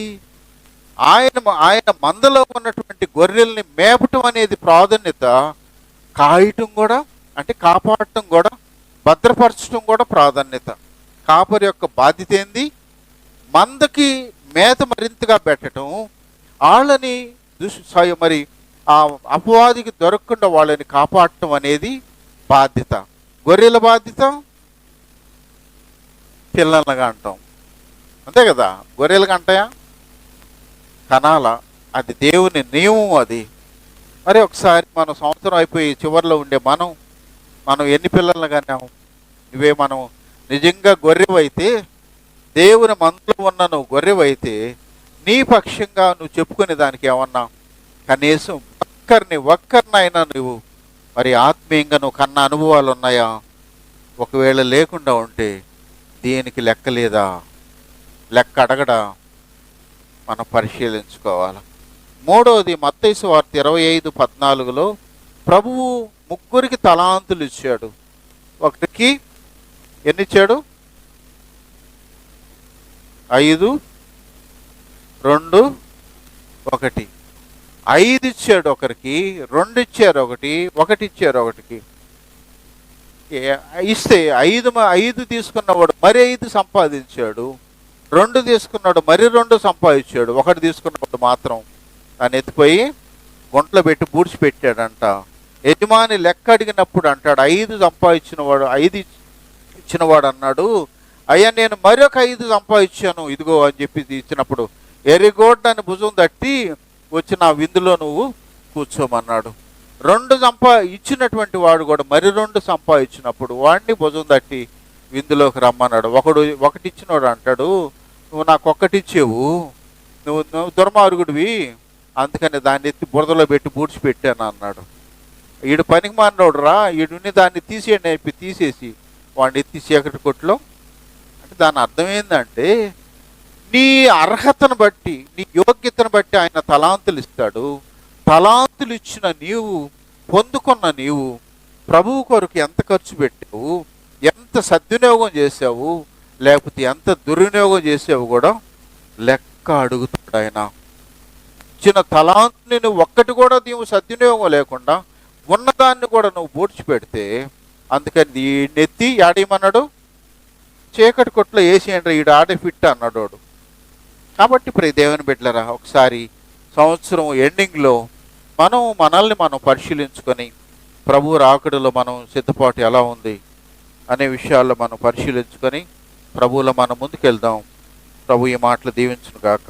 ఆయన మందలో ఉన్నటువంటి గొర్రెల్ని మేపటం అనేది ప్రాధాన్యత, కాయటం కూడా అంటే కాపాడటం కూడా, భద్రపరచడం కూడా ప్రాధాన్యత. కాపరి యొక్క బాధ్యత ఏంది? మందకి మేత మరింతగా పెట్టడం, వాళ్ళని మరి ఆ అపవాదికి దొరకకుండా వాళ్ళని కాపాడటం అనేది బాధ్యత. గొర్రెల బాధ్యత పిల్లలుగా అంటాం, అంతే కదా. గొర్రెలుగా అంటాయా? కనాల, అది దేవుని నియమం అది. మరి ఒకసారి మనం సంవత్సరం అయిపోయి చివరిలో ఉండే మనం ఎన్ని పిల్లలను కన్నాము? ఇవే మనం నిజంగా గొర్రెవైతే, దేవుని మందులో ఉన్న నువ్వు గొర్రెవైతే, నీ పక్షంగా నువ్వు చెప్పుకునే దానికి ఏమన్నా కనీసం ఒక్కరినైనా నువ్వు మరి ఆత్మీయంగా నువ్వు కన్న అనుభవాలు ఉన్నాయా? ఒకవేళ లేకుండా ఉంటే దీనికి లెక్క లేదా, లెక్క అడగడా, మనం పరిశీలించుకోవాలి. మూడవది, మత్తయి సువార్త 25:14 ప్రభువు ముగ్గురికి తలాంతులు ఇచ్చాడు. ఒకరికి ఎన్ని ఇచ్చాడు? 5, 2, 1. 5 ఇచ్చాడు ఒకరికి, 2 ఇచ్చారు ఒకటి, 1 ఇచ్చారు ఒకటికి. ఇస్తే 5 తీసుకున్నవాడు మరి 5 సంపాదించాడు, 2 తీసుకున్నాడు మరి 2 సంపాదించాడు, 1 తీసుకున్నవాడు మాత్రం దాన్ని ఎత్తిపోయి గుంటలో పెట్టి పూడ్చిపెట్టాడంట. యజమాని లెక్క అడిగినప్పుడు అంటాడు, 5 సంపాదించినవాడు, 5 ఇచ్చినవాడు అన్నాడు, అయ్యా నేను మరొక 5 సంపాదించాను ఇదిగో అని చెప్పి ఇచ్చినప్పుడు, ఎరిగోడ్ అని భుజం తట్టి వచ్చి నా విందులో నువ్వు కూర్చోమన్నాడు. 2 ఇచ్చినటువంటి వాడు కూడా మరి 2 సంపాదించినప్పుడు వాడిని భుజం తట్టి విందులోకి రమ్మన్నాడు. 1 ఇచ్చినవాడు అంటాడు, నువ్వు నాకు 1 ఇచ్చేవు, నువ్వు దుర్మార్గుడివి, అందుకని దాన్ని ఎత్తి బురదలో పెట్టి పూడ్చిపెట్టాను అన్నాడు. ఈడు పనికి మానోడు రా, ఈడుని దాన్ని తీసేయండి అయిపోయి తీసేసి వాడిని ఎత్తి చీకటి కొట్లో. అంటే దాని అర్థం ఏంటంటే, నీ అర్హతను బట్టి, నీ యోగ్యతను బట్టి ఆయన తలాంతులు ఇస్తాడు. తలాంతులు ఇచ్చిన నీవు, పొందుకున్న నీవు ప్రభువు కొరకు ఎంత ఖర్చు పెట్టావు, ఎంత సద్వినియోగం చేసావు, లేకపోతే ఎంత దుర్వినియోగం చేసావు కూడా లెక్క అడుగుతాడు ఆయన. ఇచ్చిన తలాంతుని నువ్వు ఒక్కటి కూడా నీవు సద్వినియోగం లేకుండా ఉన్నదాన్ని కూడా నువ్వు పూడ్చిపెడితే, అందుకని ఈ నెత్తి ఆడేయమన్నాడు, చీకటి కొట్లో వేసేయండి, ఈడు ఆడే ఫిట్ అన్నాడు. కాబట్టి ప్రియ దేవుని బిడ్డలారా, ఒకసారి సంవత్సరం ఎండింగ్లో మనల్ని మనం పరిశీలించుకొని ప్రభు రాకడలో మనం సిద్ధపాటు ఎలా ఉంది అనే విషయాల్లో మనం పరిశీలించుకొని ప్రభువులో మనం ముందుకెళ్దాం. ప్రభు ఈ మాటలు దీవించును గాక.